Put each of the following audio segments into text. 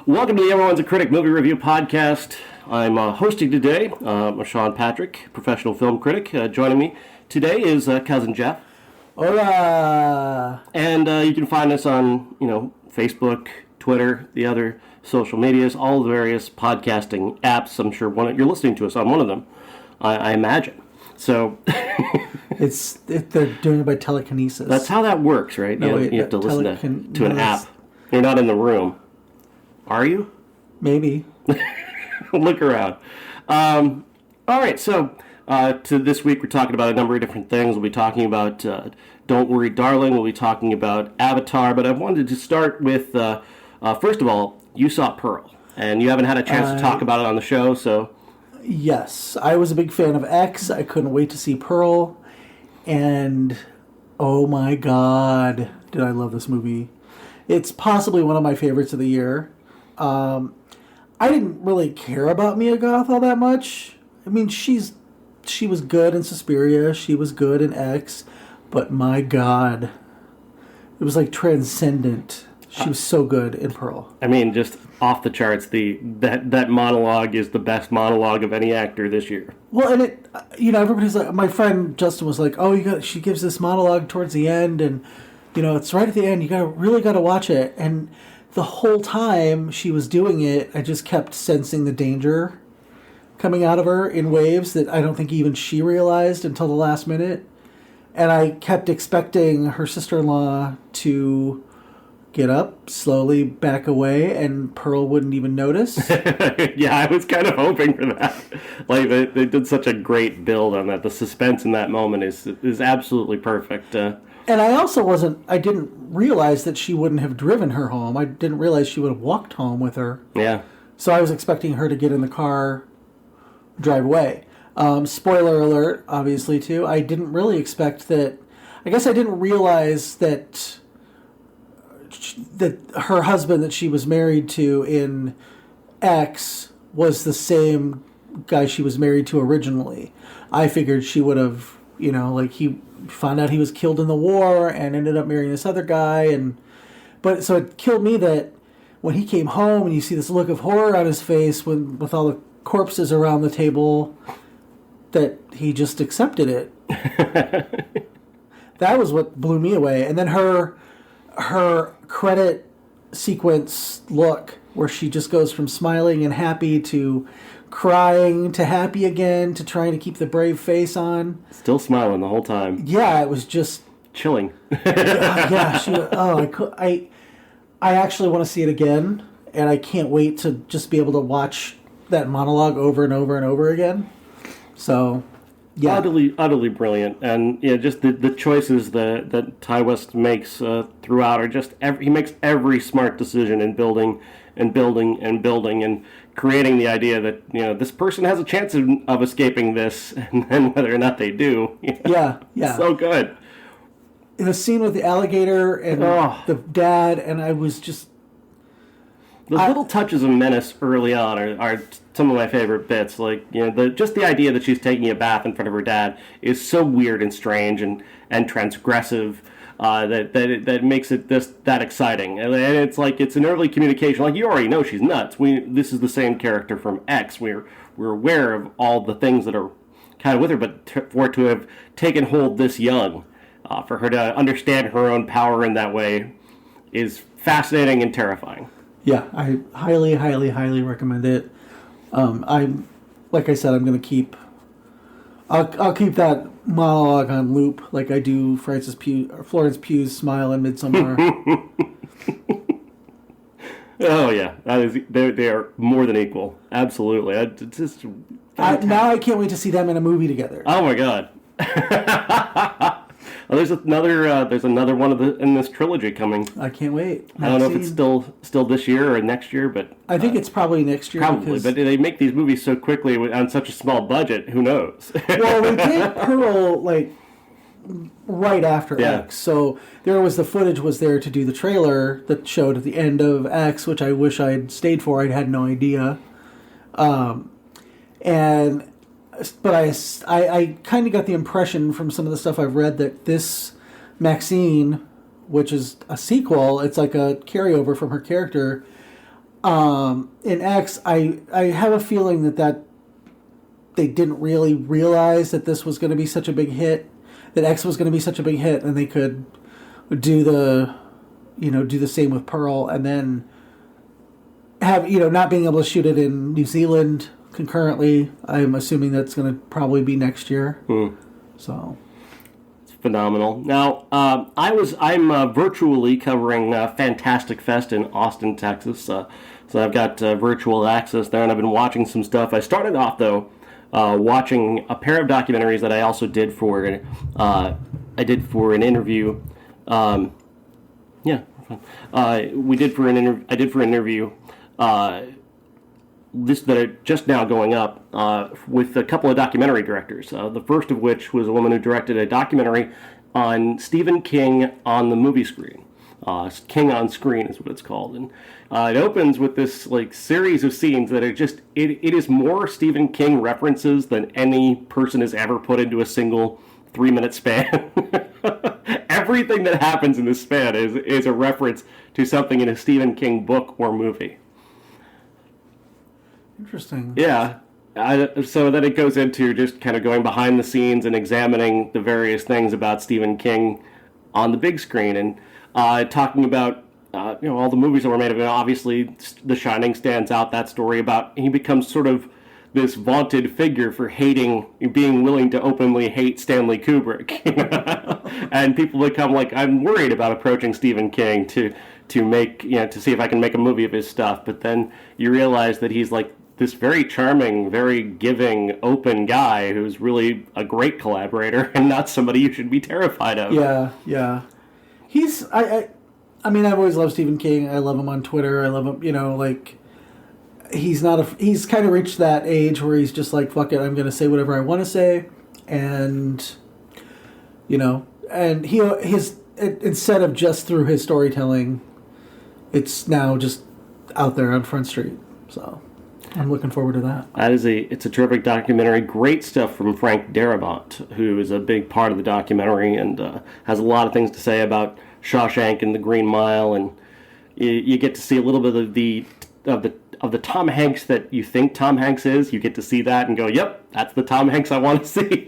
Welcome to the Everyone's a Critic movie review podcast. I'm hosting today. I'm Sean Patrick, professional film critic. Joining me today is cousin Jeff. Hola! And you can find us on, Facebook, Twitter, the other social medias, all the various podcasting apps. I'm sure you're listening to us on one of them, I imagine. So They're doing it by telekinesis. that's how that works, right? You have to listen to an app. You're not in the room. Are you? Maybe. Look around. All right, so to this week we're talking about a number of different things. We'll be talking about Don't Worry, Darling. We'll be talking about Avatar. But I wanted to start with, first of all, you saw Pearl. And you haven't had a chance to talk about it on the show, so... Yes, I was a big fan of X. I couldn't wait to see Pearl. And, oh my god, did I love this movie. It's possibly one of my favorites of the year. I didn't really care about Mia Goth all that much. I mean, she was good in Suspiria. She was good in X. But my god, it was like transcendent. She was so good in Pearl. I mean, just off the charts. That monologue is the best monologue of any actor this year. Well, and it, everybody's like, my friend Justin was like, "Oh, she gives this monologue towards the end, and it's right at the end. You really got to watch it." And the whole time she was doing it, I just kept sensing the danger coming out of her in waves that I don't think even she realized until the last minute. And I kept expecting her sister-in-law to get up, slowly back away, and Pearl wouldn't even notice. Yeah, I was kind of hoping for that. Like, they did such a great build on that. The suspense in that moment is absolutely perfect. And I didn't realize that she wouldn't have driven her home. I didn't realize she would have walked home with her. Yeah. So I was expecting her to get in the car, drive away. Spoiler alert, obviously, too. I didn't really expect that. I guess I didn't realize that her husband that she was married to in X was the same guy she was married to originally. I figured she would have, he found out he was killed in the war and ended up marrying this other guy. But so it killed me that when he came home and you see this look of horror on his face with all the corpses around the table, that he just accepted it. That was what blew me away. And then her credit sequence look, where she just goes from smiling and happy to crying to happy again to trying to keep the brave face on. Still smiling the whole time. Yeah, it was just chilling. I actually want to see it again, and I can't wait to just be able to watch that monologue over and over and over again. So, yeah, utterly brilliant, and just the choices that Ty West makes throughout are just he makes every smart decision in building and building and building and creating the idea that this person has a chance of escaping this, and then whether or not they do. Yeah, so good. The scene with the alligator and the dad, and I was just... Those little touches of menace early on are some of my favorite bits. Like, just the idea that she's taking a bath in front of her dad is so weird and strange and transgressive that makes it that exciting. And it's like it's an early communication. Like, you already know she's nuts. This is the same character from X. We're aware of all the things that are kind of with her, but for it to have taken hold this young, for her to understand her own power in that way, is fascinating and terrifying. Yeah, I highly, highly, highly recommend it. Like I said, I'm going to keep... I'll keep that monologue on loop like I do Florence Pugh's smile in Midsommar. Oh, yeah. They are more than equal. Absolutely. Now I can't wait to see them in a movie together. Oh, my God. There's another one in this trilogy coming. I can't wait. I don't know if it's still this year or next year, but I think it's probably next year. Probably, but they make these movies so quickly on such a small budget. Who knows? Well, they did Pearl right after X, so the footage was there to do the trailer that showed at the end of X, which I wish I had stayed for. I had no idea, But I kind of got the impression from some of the stuff I've read that this Maxine, which is a sequel, it's like a carryover from her character. In X, I have a feeling that they didn't really realize that this was going to be such a big hit, that X was going to be such a big hit, and they could do do the same with Pearl, and then have not being able to shoot it in New Zealand concurrently. I'm assuming that's going to probably be next year. So it's phenomenal. Now, I'm virtually covering Fantastic Fest in Austin, Texas. So I've got virtual access there, and I've been watching some stuff. I started off though watching a pair of documentaries that I also did for an interview. I did for an interview. This that are just now going up with a couple of documentary directors. The first of which was a woman who directed a documentary on Stephen King on the movie screen. King on Screen is what it's called, and it opens with this series of scenes that are just it is more Stephen King references than any person has ever put into a single 3-minute span. Everything that happens in this span is a reference to something in a Stephen King book or movie. Interesting. Yeah. So then it goes into just kind of going behind the scenes and examining the various things about Stephen King on the big screen, and talking about all the movies that were made of it. Obviously, The Shining stands out. That story about he becomes sort of this vaunted figure for being willing to openly hate Stanley Kubrick, and people become like, I'm worried about approaching Stephen King to make to see if I can make a movie of his stuff. But then you realize that he's like this very charming, very giving, open guy who's really a great collaborator and not somebody you should be terrified of. Yeah. He's I mean, I've always loved Stephen King. I love him on Twitter. I love him, he's kind of reached that age where he's just like, fuck it, I'm going to say whatever I want to say. And instead of just through his storytelling, it's now just out there on Front Street. So I'm looking forward to that. It's a terrific documentary. Great stuff from Frank Darabont, who is a big part of the documentary and has a lot of things to say about Shawshank and the Green Mile, and you get to see a little bit of the Tom Hanks that you think Tom Hanks is. You get to see that and go, yep, that's the Tom Hanks I want to see.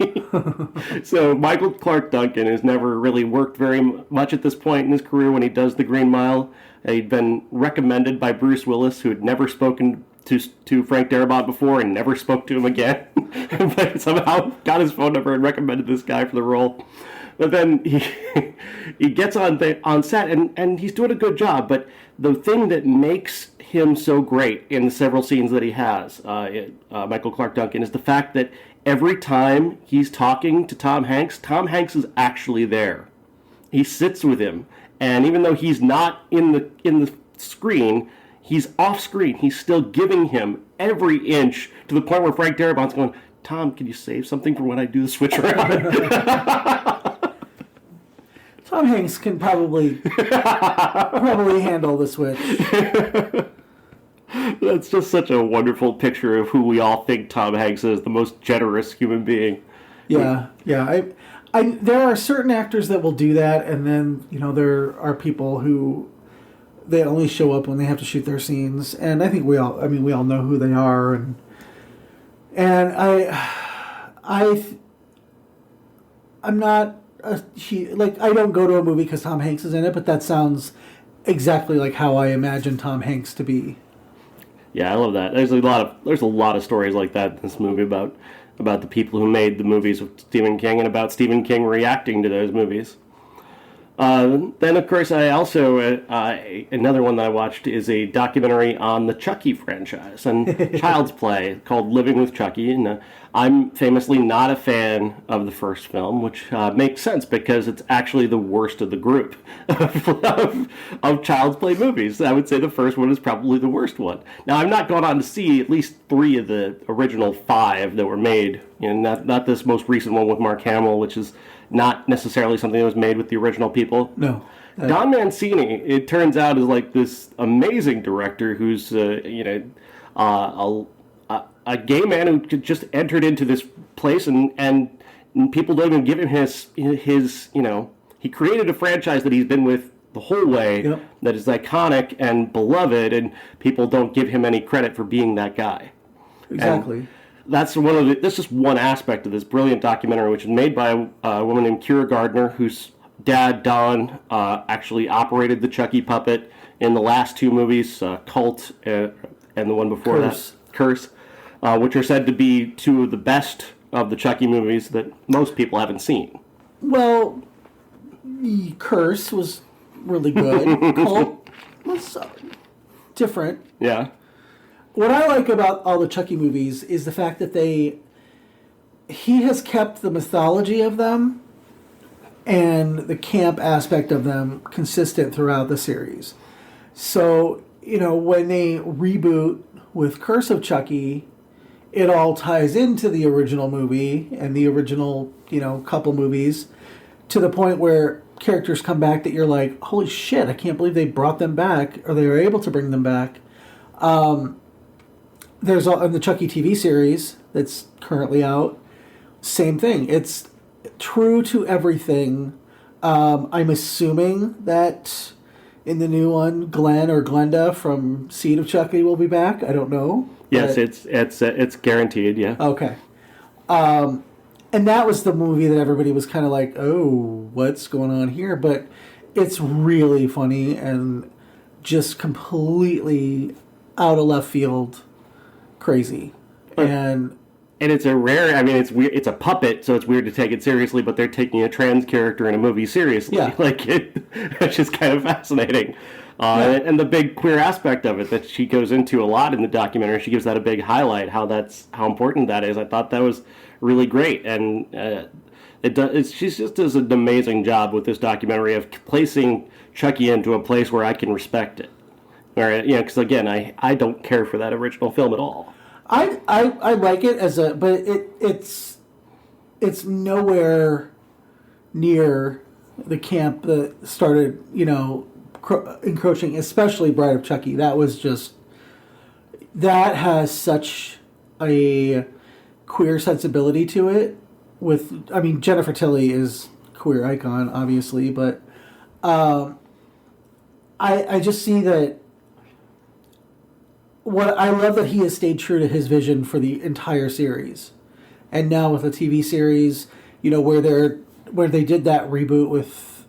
So Michael Clarke Duncan has never really worked very much at this point in his career when he does the Green Mile. He'd been recommended by Bruce Willis, who had never spoken to Frank Darabont before and never spoke to him again, but somehow got his phone number and recommended this guy for the role. But then he gets on set and he's doing a good job. But the thing that makes him so great in the several scenes that he has, Michael Clarke Duncan, is the fact that every time he's talking to Tom Hanks is actually there. He sits with him, and even though he's not in the screen, he's off screen. He's still giving him every inch, to the point where Frank Darabont's going, Tom, can you save something for when I do the switch around? Tom Hanks can probably handle the switch. That's just such a wonderful picture of who we all think Tom Hanks is, the most generous human being. Yeah. There are certain actors that will do that, and then there are people who they only show up when they have to shoot their scenes, and I think we all know who they are, and I'm not. I don't go to a movie because Tom Hanks is in it, but that sounds exactly like how I imagine Tom Hanks to be. Yeah, I love that. There's a lot of stories like that in this movie about the people who made the movies with Stephen King and about Stephen King reacting to those movies. Then, of course, I also another one that I watched is a documentary on the Chucky franchise and Child's Play called Living with Chucky. And I'm famously not a fan of the first film, which makes sense because it's actually the worst of the group of Child's Play movies. I would say the first one is probably the worst one. Now, I've not gone on to see at least 3 of the original 5 that were made. Not this most recent one with Mark Hamill, which is not necessarily something that was made with the original people. No. Don Mancini, it turns out, is like this amazing director who's, a gay man who just entered into this place and people don't even give him his he created a franchise that he's been with the whole way, Yep. that is iconic and beloved, and people don't give him any credit for being that guy. Exactly. That's just one aspect of this brilliant documentary, which is made by a woman named Kira Gardner, whose dad, Don, actually operated the Chucky puppet in the last two movies, Cult and the one before Curse. that, Curse, which are said to be two of the best of the Chucky movies that most people haven't seen. Well, the Curse was really good. Cult was different. Yeah. What I like about all the Chucky movies is the fact that he has kept the mythology of them and the camp aspect of them consistent throughout the series. So, when they reboot with Curse of Chucky, it all ties into the original movie and the original, couple movies, to the point where characters come back that you're like, holy shit, I can't believe they brought them back, or they were able to bring them back. There's in the Chucky TV series that's currently out, same thing. It's true to everything. I'm assuming that in the new one, Glenn or Glenda from Seed of Chucky will be back. I don't know. Yes, but it's guaranteed. Yeah. okay. And that was the movie that everybody was kind of like, oh, what's going on here? But it's really funny and just completely out of left field crazy. And it's a rare. I mean, it's weird. It's a puppet, so it's weird to take it seriously. But they're taking a trans character in a movie seriously. Yeah. It's just kind of fascinating. And the big queer aspect of it that she goes into a lot in the documentary, she gives that a big highlight. How important that is. I thought that was really great, and she just does an amazing job with this documentary of placing Chucky into a place where I can respect it. Because again, I don't care for that original film at all. I like it but it's nowhere near the camp that started, encroaching, especially Bride of Chucky. That has such a queer sensibility to it. Jennifer Tilly is queer icon, obviously, but I just see that. What I love that he has stayed true to his vision for the entire series, and now with a TV series, where they did that reboot with,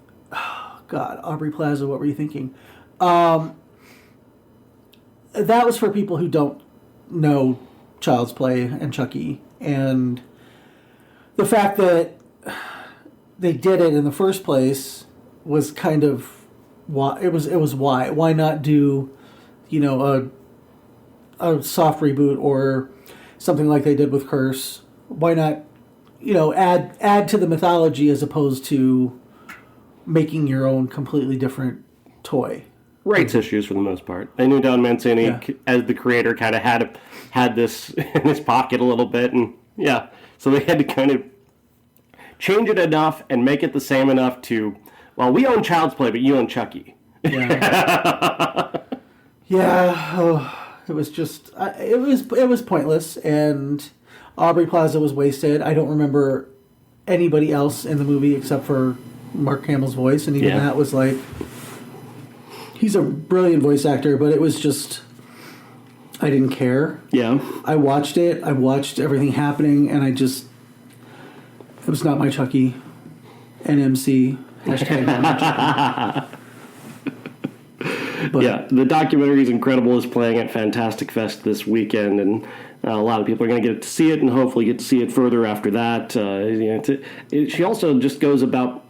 Aubrey Plaza. What were you thinking? That was for people who don't know Child's Play and Chucky, and the fact that they did it in the first place was kind of why it was. Why not do, a soft reboot or something like they did with Curse? Why not, add to the mythology as opposed to making your own completely different toy? Rights issues for the most part. I knew Don Mancini, as the creator, kind of had this in his pocket a little bit, and so they had to kind of change it enough and make it the same enough to, well, we own Child's Play, but you own Chucky. Yeah. It was just, it was pointless, and Aubrey Plaza was wasted. I don't remember anybody else in the movie except for Mark Hamill's voice, and even that was like, he's a brilliant voice actor, but it was just, I didn't care. Yeah. I watched it, I watched everything happening, and it was not my Chucky. NMC, hashtag not my Chucky. But the documentary is incredible. It's playing at Fantastic Fest this weekend, and a lot of people are going to get to see it, and hopefully get to see it further after that. She also just goes about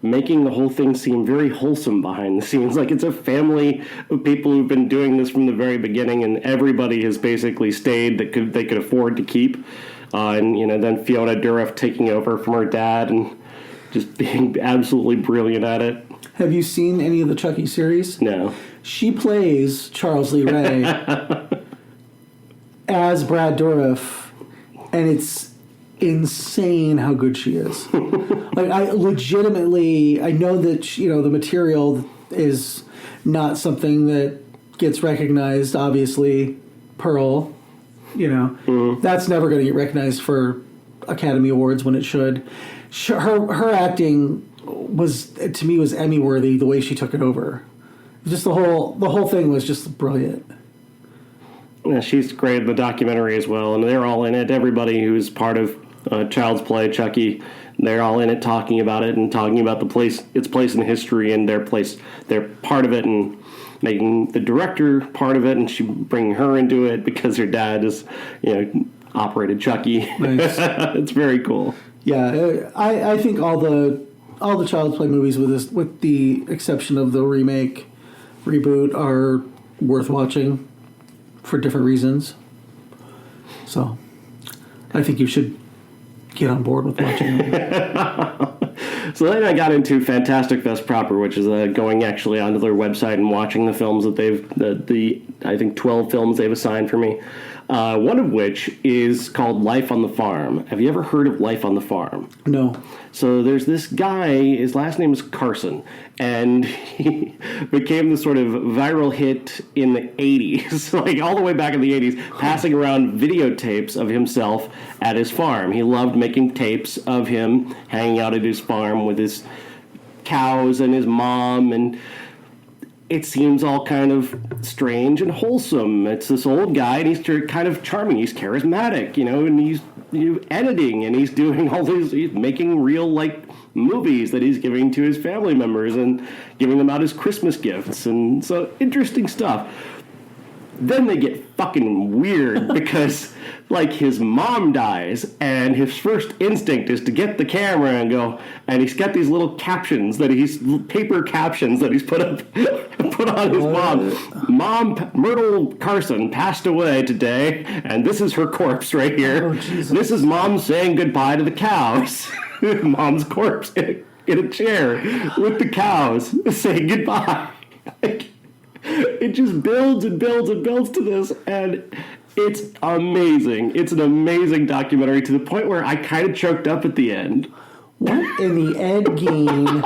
making the whole thing seem very wholesome behind the scenes. Like, it's a family of people who've been doing this from the very beginning, and everybody has basically stayed that they could afford to keep. Then Fiona Dourif taking over from her dad and just being absolutely brilliant at it. Have you seen any of the Chucky series? No. She plays Charles Lee Ray as Brad Dourif, and it's insane how good she is. Like, I know that the material is not something that gets recognized. Obviously, Pearl, that's never going to get recognized for Academy Awards when it should. Her acting was to me was Emmy worthy. The way she took it over, just the whole thing was just brilliant. Yeah, she's great in the documentary as well, and they're all in it. Everybody who's part of Child's Play, Chucky, they're all in it, talking about it and talking about its place in history and their place. They're part of it and making the director part of it, and she bringing her into it because her dad is, operated Chucky. Nice. It's very cool. Yeah, I think all the Child's Play movies, with the exception of the reboot, are worth watching for different reasons. So, I think you should get on board with watching them. So then I got into Fantastic Fest proper, which is going actually onto their website and watching the films that I think 12 films they've assigned for me. One of which is called Life on the Farm. Have you ever heard of Life on the Farm? No. So there's this guy, his last name is Carson, and he became this sort of viral hit in the 80s, like all the way back in the 80s, passing around videotapes of himself at his farm. He loved making tapes of him hanging out at his farm with his cows and his mom, and it seems all kind of strange and wholesome. It's this old guy, and he's kind of charming. He's charismatic, and he's editing, and he's doing all these, he's making real, movies that he's giving to his family members and giving them out as Christmas gifts. And so, interesting stuff. Then they get fucking weird because, his mom dies, and his first instinct is to get the camera and go, and he's got these little paper captions that he's put on his mom. Mom, Myrtle Carson, passed away today, and this is her corpse right here. Oh, Jesus. This is Mom saying goodbye to the cows. Mom's corpse in a chair with the cows saying goodbye. It just builds and builds and builds to this, and it's amazing. It's an amazing documentary to the point where I kind of choked up at the end. What in the Ed Gein,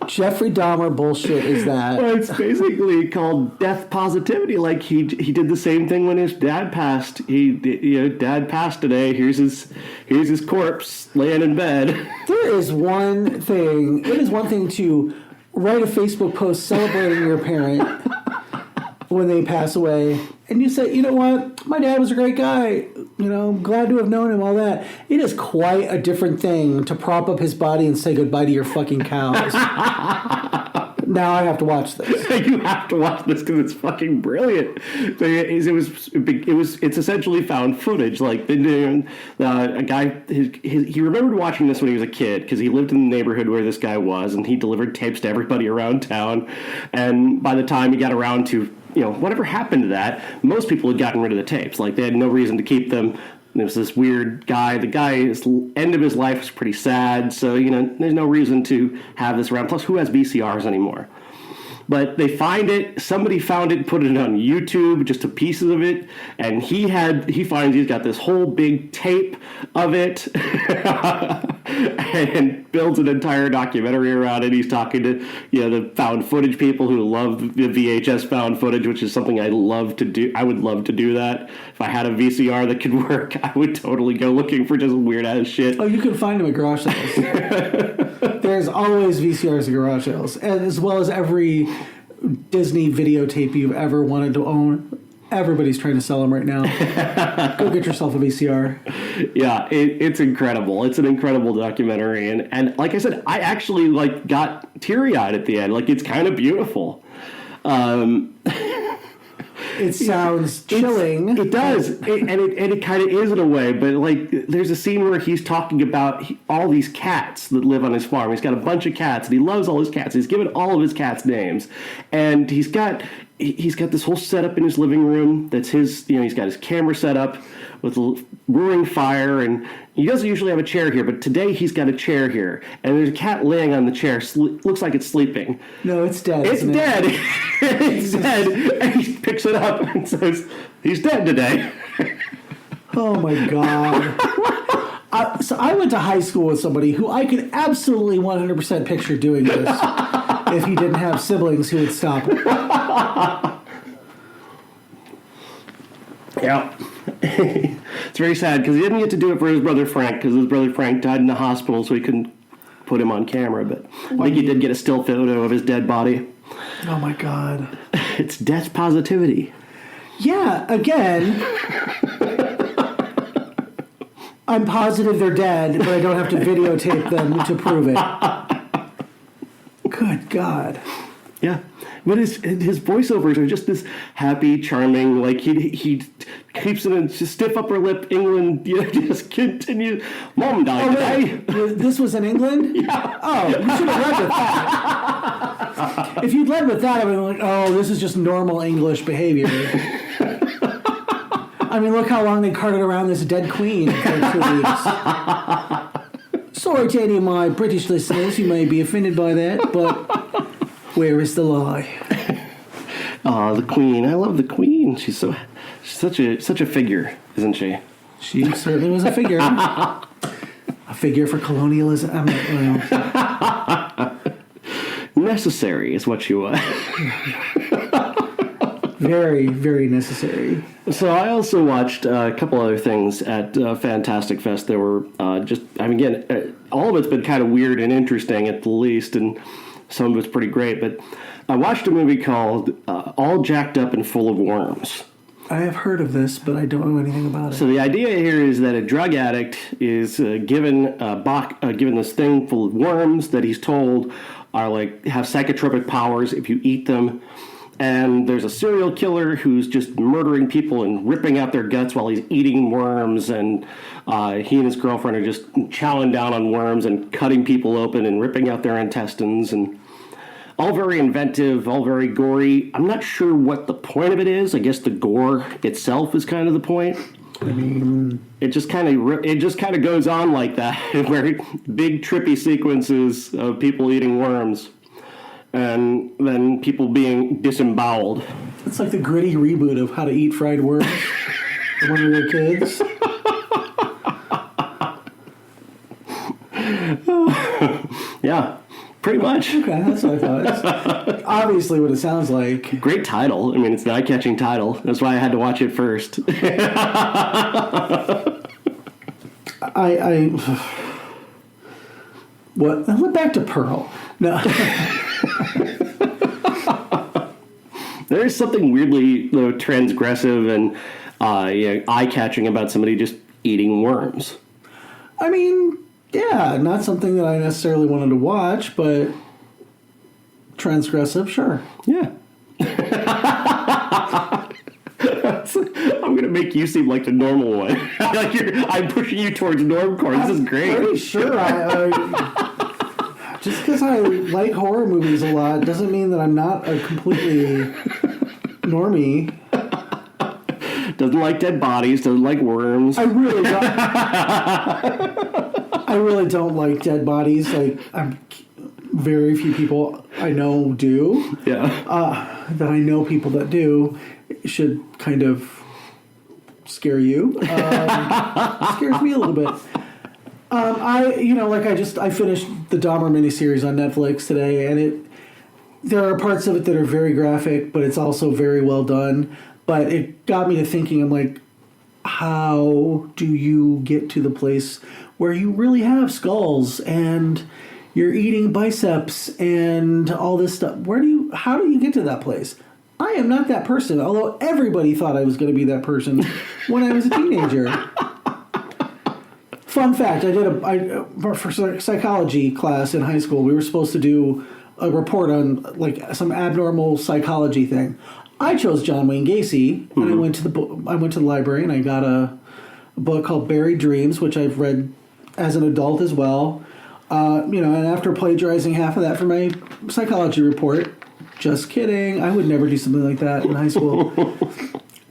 Jeffrey Dahmer bullshit is that? Well, it's basically called death positivity. He did the same thing when his dad passed. Dad passed today. Here's his corpse laying in bed. It is one thing to write a Facebook post celebrating your parent when they pass away, and you say, you know what, my dad was a great guy, I'm glad to have known him, all that. It is quite a different thing to prop up his body and say goodbye to your fucking cows. Now I have to watch this. You have to watch this because it's fucking brilliant. It's essentially found footage. A guy, he remembered watching this when he was a kid because he lived in the neighborhood where this guy was, and he delivered tapes to everybody around town. And by the time he got around to whatever happened to that, most people had gotten rid of the tapes. They had no reason to keep them. There was this weird guy. The guy's end of his life was pretty sad, so, there's no reason to have this around. Plus, who has VCRs anymore? But they find it. Somebody found it and put it on YouTube, just a pieces of it. And he finds he's got this whole big tape of it and builds an entire documentary around it. He's talking to, the found footage people who love the VHS found footage, which is something I love to do. I would love to do that. If I had a VCR that could work, I would totally go looking for just weird ass shit. Oh, you can find them at garage sales. There's always VCRs at garage sales, and as well as every Disney videotape you've ever wanted to own. Everybody's trying to sell them right now. Go get yourself a VCR. Yeah, it's incredible. It's an incredible documentary, and like I said, I actually got teary-eyed at the end. It's kind of beautiful. It sounds chilling. It does, and it kind of is in a way. But there's a scene where he's talking about all these cats that live on his farm. He's got a bunch of cats, and he loves all his cats. He's given all of his cats names, and he's got this whole setup in his living room. That's his. He's got his camera set up with a roaring fire, and he doesn't usually have a chair here, but today he's got a chair here, and there's a cat laying on the chair. Looks like it's sleeping. No, it's dead. It's dead. It's dead. And he picks it up and says, "He's dead today." Oh my God. So I went to high school with somebody who I could absolutely 100% picture doing this if he didn't have siblings who would stop him. Yeah. It's very sad because he didn't get to do it for his brother Frank because his brother Frank died in the hospital, so he couldn't put him on camera, but I think he did get a still photo of his dead body. Oh my God. It's death positivity. Yeah, again, I'm positive they're dead, but I don't have to videotape them to prove it. Good God. Yeah. But his voiceovers are just this happy, charming, like he keeps it in stiff upper lip England, just continue. Mom died today. This was in England? Yeah. Oh, you should have led with that. If you'd led with that, I would have been like, oh, this is just normal English behavior. I mean, look how long they carted around this dead queen for 2 weeks. Sorry to any of my British listeners who may be offended by that, but where is the lie? The queen. I love the queen. She's such a figure, isn't she? She certainly was a figure. A figure for colonialism. Necessary is what she was. Very, very necessary. So I also watched a couple other things at Fantastic Fest. There were again, all of it's been kind of weird and interesting at the least, and some of it's pretty great. But I watched a movie called All Jacked Up and Full of Worms. I have heard of this, but I don't know anything about it. So the idea here is that a drug addict is given this thing full of worms that he's told are have psychotropic powers if you eat them. And there's a serial killer who's just murdering people and ripping out their guts while he's eating worms. And he and his girlfriend are just chowing down on worms and cutting people open and ripping out their intestines. And all very inventive, all very gory. I'm not sure what the point of it is. I guess the gore itself is kind of the point. I mean, it just kind of goes on like that. Very big trippy sequences of people eating worms. And then people being disemboweled. It's like the gritty reboot of How to Eat Fried Worms when we were kids. Yeah, pretty much. Okay, that's what I thought. It's obviously what it sounds like. Great title. I mean, it's an eye-catching title. That's why I had to watch it first. What? I went back to Pearl. No. There is something weirdly transgressive and eye-catching about somebody just eating worms. I mean, yeah, not something that I necessarily wanted to watch, but transgressive, sure. Yeah. I'm going to make you seem like the normal one. I'm pushing you towards normcore. This is great. I'm pretty sure just because I like horror movies a lot doesn't mean that I'm not a completely normie. Doesn't like dead bodies, doesn't like worms. I really don't like dead bodies. Very few people I know do. Yeah. That I know people that do should kind of scare you. Scares me a little bit. I finished the Dahmer miniseries on Netflix today, and there are parts of it that are very graphic, but it's also very well done. But it got me to thinking, I'm like, how do you get to the place where you really have skulls and you're eating biceps and all this stuff? How do you get to that place? I am not that person, although everybody thought I was going to be that person when I was a teenager. Fun fact, for psychology class in high school, we were supposed to do a report on some abnormal psychology thing. I chose John Wayne Gacy, and I went to the library and I got a book called Buried Dreams, which I've read as an adult as well. And after plagiarizing half of that for my psychology report, just kidding, I would never do something like that in high school.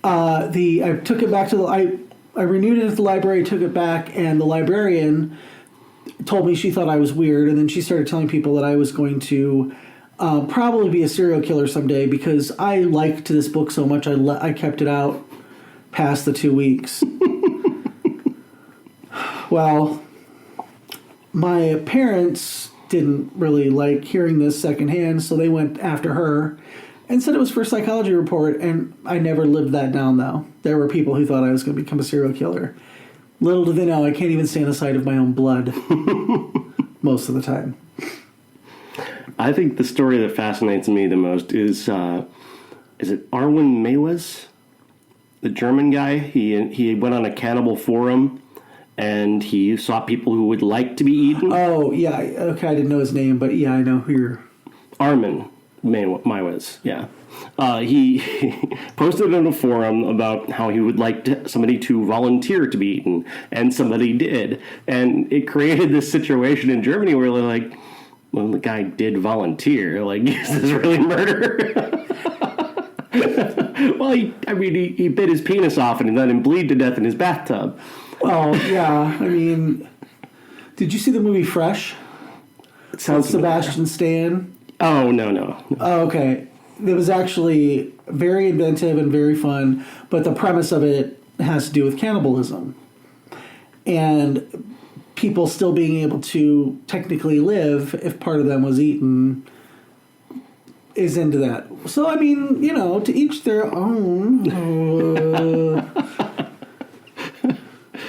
I took it back to I renewed it at the library, took it back, and the librarian told me she thought I was weird, and then she started telling people that I was going to probably be a serial killer someday because I liked this book so much I kept it out past the 2 weeks. Well, my parents didn't really like hearing this secondhand, so they went after her and said it was for a psychology report, and I never lived that down, though. There were people who thought I was going to become a serial killer. Little do they know, I can't even stand the sight of my own blood. most of the time. I think the story that fascinates me the most is it Arwen Meiwes, the German guy? He went on a cannibal forum, and he saw people who would like to be eaten. Oh, yeah. Okay, I didn't know his name, but yeah, I know who you're... Armin Meiwes, yeah. He posted on a forum about how he would like somebody to volunteer to be eaten, and somebody did. And it created this situation in Germany where they're like, well, the guy did volunteer. Like, is this really murder? Well, he bit his penis off and let him bleed to death in his bathtub. Well, yeah, I mean... Did you see the movie Fresh? It sounds Sebastian Stan? Oh, no. Oh, okay. It was actually very inventive and very fun, but the premise of it has to do with cannibalism. And people still being able to technically live if part of them was eaten is into that. So, I mean, to each their own.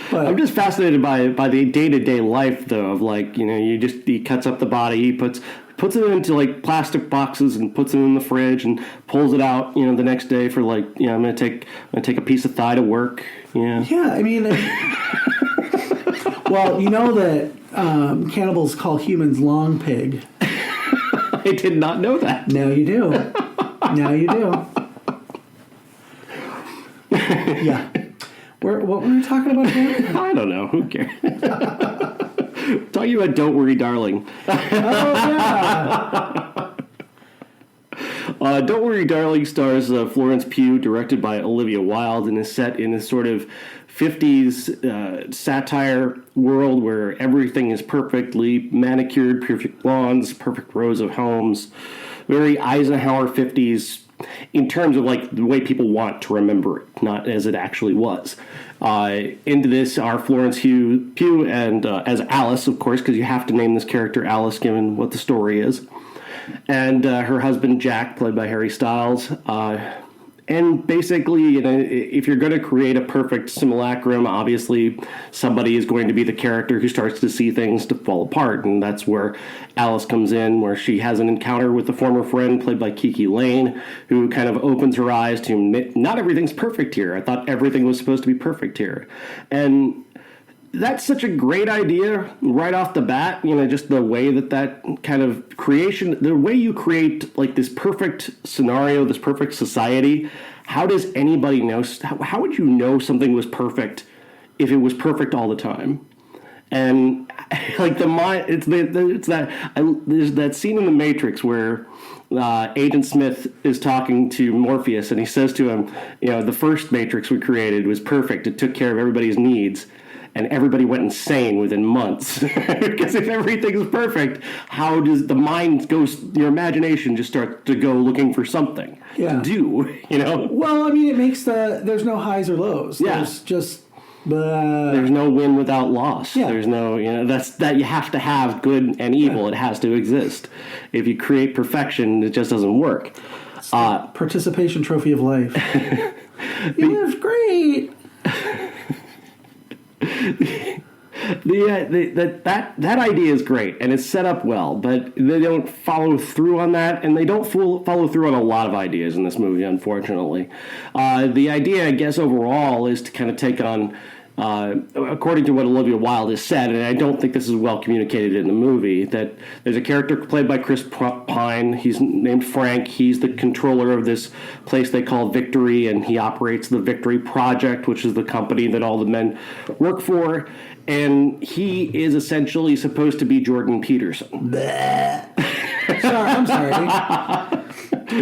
But I'm just fascinated by the day-to-day life, though, of like, he cuts up the body, he puts it into like plastic boxes and puts it in the fridge and pulls it out, the next day for like, I'm gonna take a piece of thigh to work. Yeah. Yeah, I mean, well, you know that cannibals call humans long pig. I did not know that. Now you do. Now you do. Yeah. What were we talking about here? I don't know. Who cares? Talking about Don't Worry, Darling. Oh, yeah. Don't Worry, Darling stars Florence Pugh, directed by Olivia Wilde, and is set in a sort of 50s satire world where everything is perfectly manicured, perfect lawns, perfect rows of homes. Very Eisenhower 50s in terms of like the way people want to remember it, not as it actually was. Into this are Florence Pugh and as Alice, of course, because you have to name this character Alice given what the story is, and her husband Jack, played by Harry Styles. And basically, if you're going to create a perfect simulacrum, obviously somebody is going to be the character who starts to see things to fall apart. And that's where Alice comes in, where she has an encounter with a former friend played by Kiki Lane, who kind of opens her eyes to not everything's perfect here. I thought everything was supposed to be perfect here. And that's such a great idea right off the bat, just the way that kind of creation, the way you create like this perfect scenario, this perfect society. How does anybody know? How would you know something was perfect if it was perfect all the time? And like there's that scene in The Matrix where Agent Smith is talking to Morpheus and he says to him, the first Matrix we created was perfect. It took care of everybody's needs. And everybody went insane within months. Because if everything's perfect, how does the mind your imagination just start to go looking for something to do, Well, I mean, it makes there's no highs or lows. Yeah. There's just... There's no win without loss. Yeah. There's no, that you have to have good and evil. It has to exist. If you create perfection, it just doesn't work. Participation trophy of life. You lived great. That idea is great and it's set up well, but they don't follow through on that, and they don't follow through on a lot of ideas in this movie, unfortunately. The idea, I guess, overall is to kind of take on, according to what Olivia Wilde has said, and I don't think this is well communicated in the movie, that there's a character played by Chris Pine. He's named Frank. He's the controller of this place they call Victory, and he operates the Victory Project, which is the company that all the men work for. And he is essentially supposed to be Jordan Peterson. I'm sorry.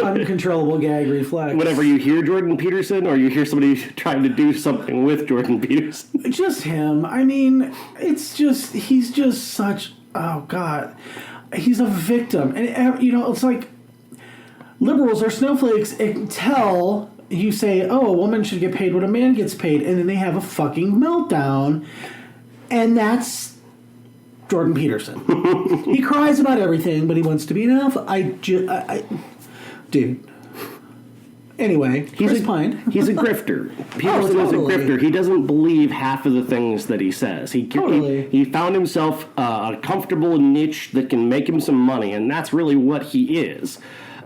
Uncontrollable gag reflex. Whenever you hear Jordan Peterson or you hear somebody trying to do something with Jordan Peterson. Just him. I mean, he's just such, oh God. He's a victim. And, it's like liberals are snowflakes until you say, oh, a woman should get paid what a man gets paid. And then they have a fucking meltdown. And that's Jordan Peterson. He cries about everything, but he wants to be an alpha. Dude. Anyway, Chris Pine. He's a grifter. Peterson is a totally. grifter. He doesn't believe half of the things that he says. He found himself a comfortable niche that can make him some money, and that's really what he is.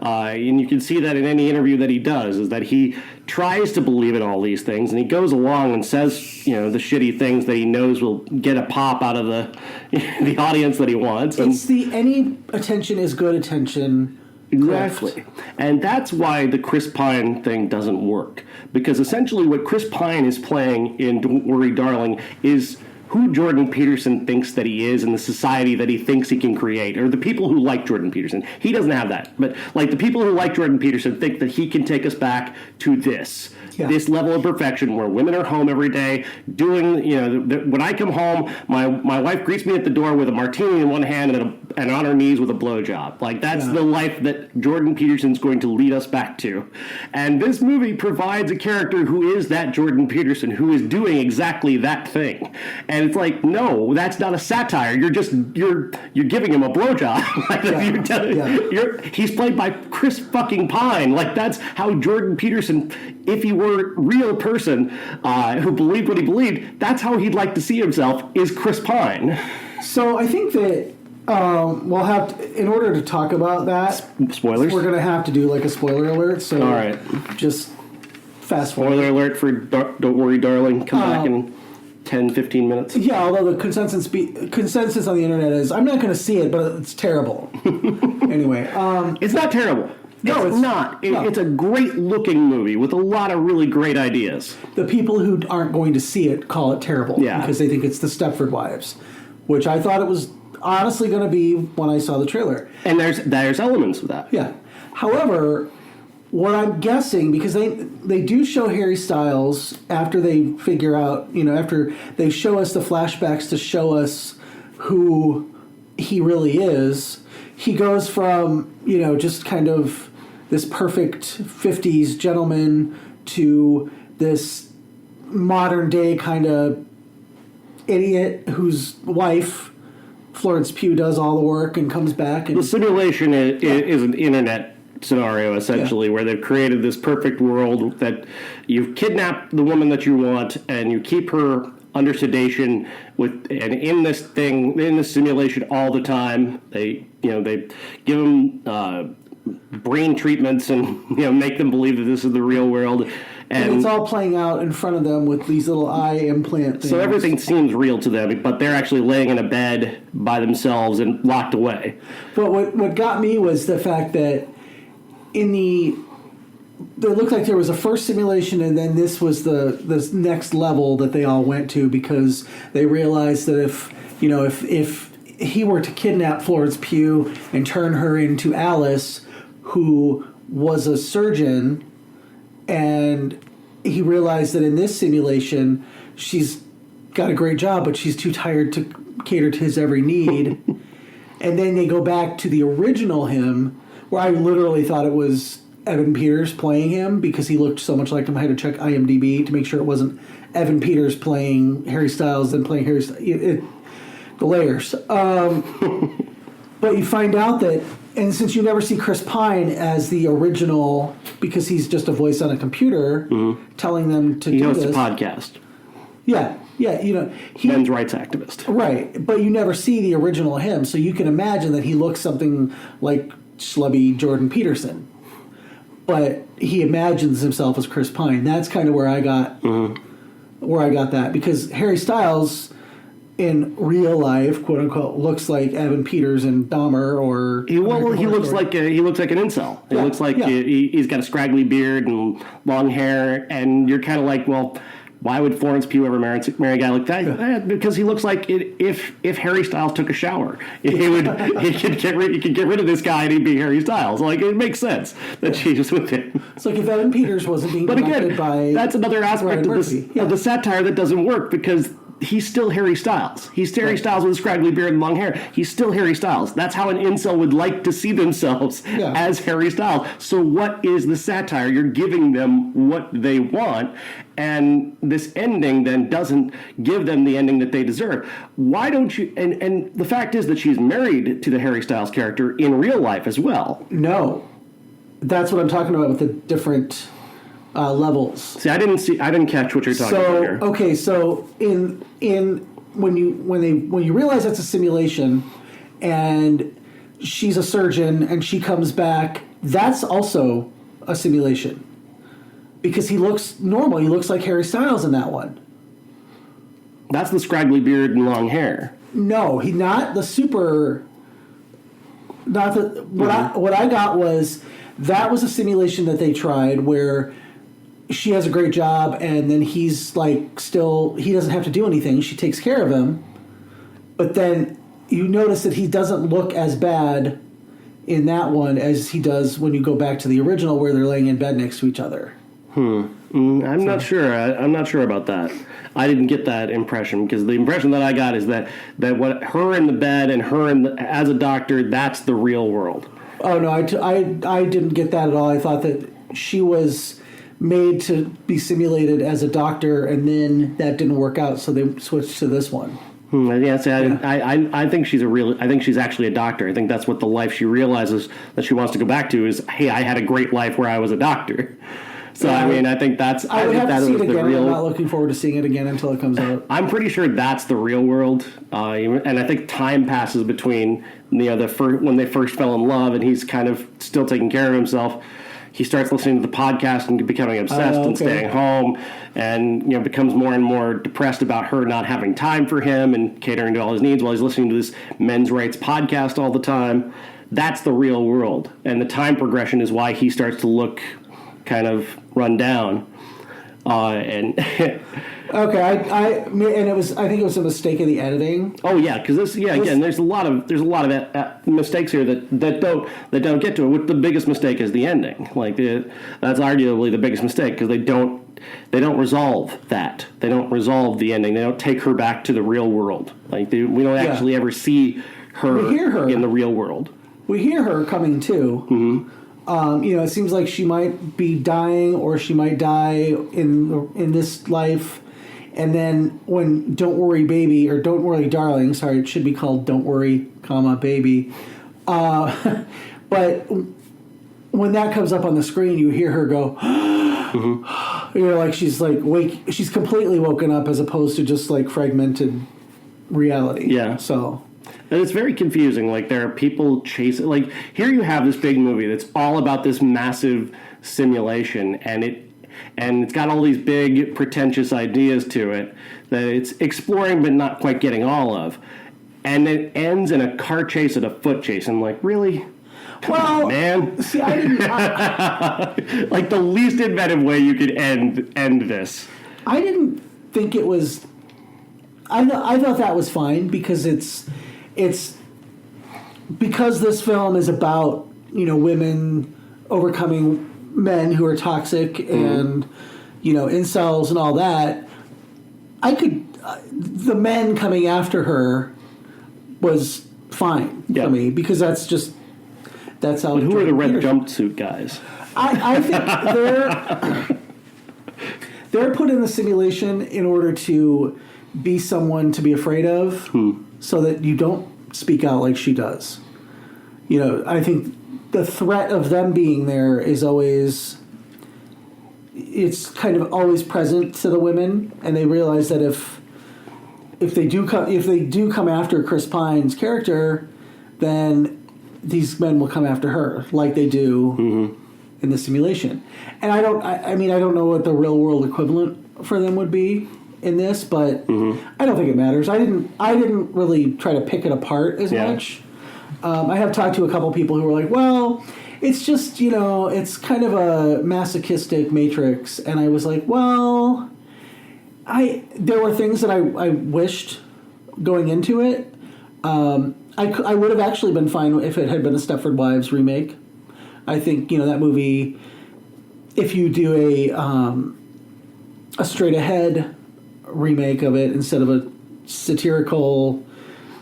And you can see that in any interview that he does, is that he tries to believe in all these things, and he goes along and says, you know, the shitty things that he knows will get a pop out of the audience that he wants. And It's the any attention is good attention. exactly. And that's why the Chris Pine thing doesn't work. Because essentially what Chris Pine is playing in Don't Worry Darling is who Jordan Peterson thinks that he is and the society that he thinks he can create, or the people who like Jordan Peterson. He doesn't have that. But like the people who like Jordan Peterson think that he can take us back to this. Yeah. This level of perfection where women are home every day doing, you know, when I come home, my wife greets me at the door with a martini in one hand and on her knees with a blowjob. Like, that's the life that Jordan Peterson's going to lead us back to. And this movie provides a character who is that Jordan Peterson, who is doing exactly that thing. And it's like, no, that's not a satire. You're giving him a blowjob. Like, he's played by Chris fucking Pine. Like, that's how Jordan Peterson, if he were a real person who believed what he believed, that's how he'd like to see himself, is Chris Pine. So I think that we'll have to, in order to talk about that, Spoilers? we're going to have to do like a spoiler alert. So All right. just fast forward. Spoiler alert for Don't Worry Darling. Come back in 10, 15 minutes. Yeah, although the consensus on the internet is I'm not going to see it, but it's terrible. Anyway, It's not terrible. No, it's not. It's a great looking movie with a lot of really great ideas. the people who aren't going to see it call it terrible because they think it's the Stepford Wives, which I thought it was honestly going to be when I saw the trailer. And there's elements of that. Yeah. However, what I'm guessing, because they do show Harry Styles after they figure out, you know, after they show us the flashbacks to show us who he really is, he goes from, you know, just kind of this perfect 50s gentleman to this modern day kind of idiot whose wife, Florence Pugh, does all the work and comes back. And The simulation is an internet scenario, essentially, where they've created this perfect world that you've kidnapped the woman that you want and you keep her under sedation in this simulation all the time. They give them brain treatments and make them believe that this is the real world. And it's all playing out in front of them with these little eye implant things. So everything seems real to them, but they're actually laying in a bed by themselves and locked away. But what got me was the fact that it looked like there was a first simulation, and then this was this next level that they all went to, because they realized that if he were to kidnap Florence Pugh and turn her into Alice, who was a surgeon, and he realized that in this simulation she's got a great job, but she's too tired to cater to his every need. And then they go back to the original him, where I literally thought it was Evan Peters playing him because he looked so much like him. I had to check IMDb to make sure it wasn't Evan Peters playing Harry Styles and playing Harry Styles. The layers. But you find out that, and since you never see Chris Pine as the original, because he's just a voice on a computer telling them to do this. He hosts a podcast. Yeah, Men's rights activist. Right, but you never see the original him, so you can imagine that he looks something like schlubby Jordan Peterson. But he imagines himself as Chris Pine. That's kind of where I got that, because Harry Styles in real life, quote unquote, looks like Evan Peters and Dahmer, or he looks like an incel. He looks like he's got a scraggly beard and long hair, and you're kind of like, well, why would Florence Pugh ever marry a guy like that? Yeah. Because he looks like if Harry Styles took a shower, he could get rid of this guy and he'd be Harry Styles. Like, it makes sense that she just with him. It's like if Evan Peters wasn't being directed by. That's another aspect of the satire that doesn't work, because he's still Harry Styles. He's Harry Styles with a scraggly beard and long hair. He's still Harry Styles. That's how an incel would like to see themselves, as Harry Styles. So what is the satire? You're giving them what they want, and this ending then doesn't give them the ending that they deserve. Why don't you... And the fact is that she's married to the Harry Styles character in real life as well. No. That's what I'm talking about with the different levels. See, I didn't catch what you're talking about here. Okay, so in when you realize it's a simulation, and she's a surgeon and she comes back, that's also a simulation because he looks normal. He looks like Harry Styles in that one. That's the scraggly beard and long hair. No, he not the super. Not the what I got was that was a simulation that they tried where she has a great job and then he's like still he doesn't have to do anything. She takes care of him, but then you notice that he doesn't look as bad in that one as he does when you go back to the original where they're laying in bed next to each other. I'm not sure. I'm not sure about that. I didn't get that impression because the impression that I got is that what her in the bed and her as a doctor, that's the real world. Oh no, I didn't get that at all. I thought that she was made to be simulated as a doctor, and then that didn't work out, so they switched to this one. Yeah, see, I think I think she's actually a doctor. I think that's what the life she realizes that she wants to go back to is, hey, I had a great life where I was a doctor. So yeah, I mean, I think that's. I would think have to see it again. Real, I'm not looking forward to seeing it again until it comes out. I'm pretty sure that's the real world, and I think time passes between when they first fell in love, and he's kind of still taking care of himself. He starts listening to the podcast and becoming obsessed and staying home, and becomes more and more depressed about her not having time for him and catering to all his needs while he's listening to this men's rights podcast all the time. That's the real world, and the time progression is why he starts to look kind of run down. And okay, I think it was a mistake in the editing. Oh yeah, because again, there's a lot of mistakes here that don't get to it. What the biggest mistake is the ending. That's arguably the biggest mistake because they don't resolve that. They don't resolve the ending. They don't take her back to the real world. We don't actually ever see her, we hear her in the real world. We hear her coming to. Mm-hmm. It seems like she might be dying, or she might die in this life, and then when "Don't Worry, Baby" or "Don't Worry, Darling," sorry, it should be called "Don't Worry, Baby." But when that comes up on the screen, you hear her go, mm-hmm. Like she's she's completely woken up as opposed to just like fragmented reality. Yeah. So. And it's very confusing. There are people chasing. Here you have this big movie that's all about this massive simulation, and it's got all these big pretentious ideas to it that it's exploring but not quite getting all of, and it ends in a car chase and a foot chase. I'm like, really? Come on, man. See, I didn't. The least inventive way you could end this. I didn't think it was. I thought that was fine because it's because this film is about women overcoming men who are toxic and incels and all that. The men coming after her was fine for me because that's how. But who are the red jumpsuit guys? I think they're put in the simulation in order to be someone to be afraid of, so that you don't speak out like she does. I think the threat of them being there is always, it's kind of always present to the women, and they realize that if they do come after Chris Pine's character, then these men will come after her like they do in the simulation. And I don't know what the real world equivalent for them would be in this, but I don't think it matters. I didn't really try to pick it apart as much. I have talked to a couple people who were like, well, it's just, it's kind of a masochistic Matrix. And I was like, well, there were things that I wished going into it. I would have actually been fine if it had been a Stepford Wives remake. I think, that movie, if you do a straight ahead remake of it instead of a satirical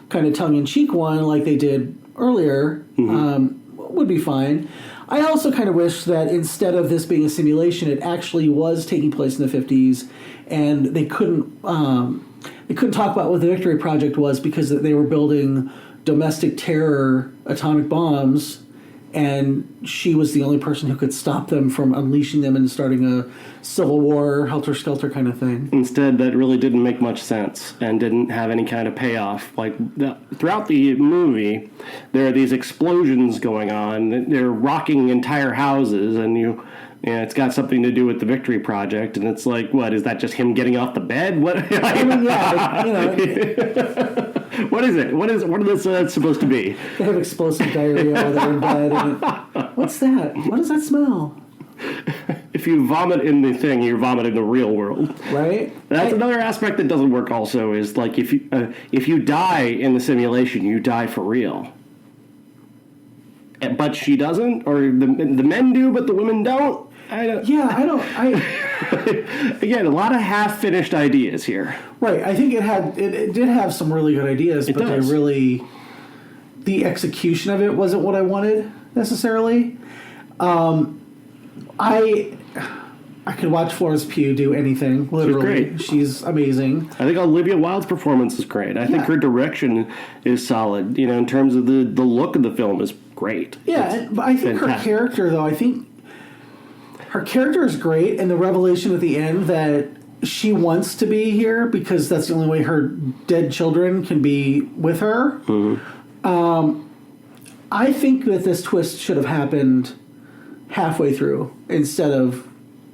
kind of tongue-in-cheek one like they did earlier, would be fine. I also kind of wish that instead of this being a simulation, it actually was taking place in the 50s, and they couldn't talk about what the Victory Project was because they were building domestic terror atomic bombs, and she was the only person who could stop them from unleashing them and starting a civil war, helter-skelter kind of thing. Instead, that really didn't make much sense and didn't have any kind of payoff. Like, throughout the movie, there are these explosions going on. They're rocking entire houses, and it's got something to do with the Victory Project. And it's like, what, is that just him getting off the bed? What? I mean, yeah, What is it? What is this supposed to be? they have explosive diarrhea while they're in bed. And what's that? What does that smell? If you vomit in the thing, you vomit in the real world. Right? That's another aspect that doesn't work. Also, is like if you die in the simulation, you die for real. But she doesn't, or the men do, but the women don't. Again, a lot of half-finished ideas here. Right. I think it did have some really good ideas, but the execution of it wasn't what I wanted necessarily. I could watch Florence Pugh do anything. Literally, she's amazing. I think Olivia Wilde's performance is great. I think her direction is solid. In terms of the look of the film is great. Yeah, but I think her character, though, her character is great, and the revelation at the end that she wants to be here because that's the only way her dead children can be with her. Mm-hmm. I think that this twist should have happened halfway through instead of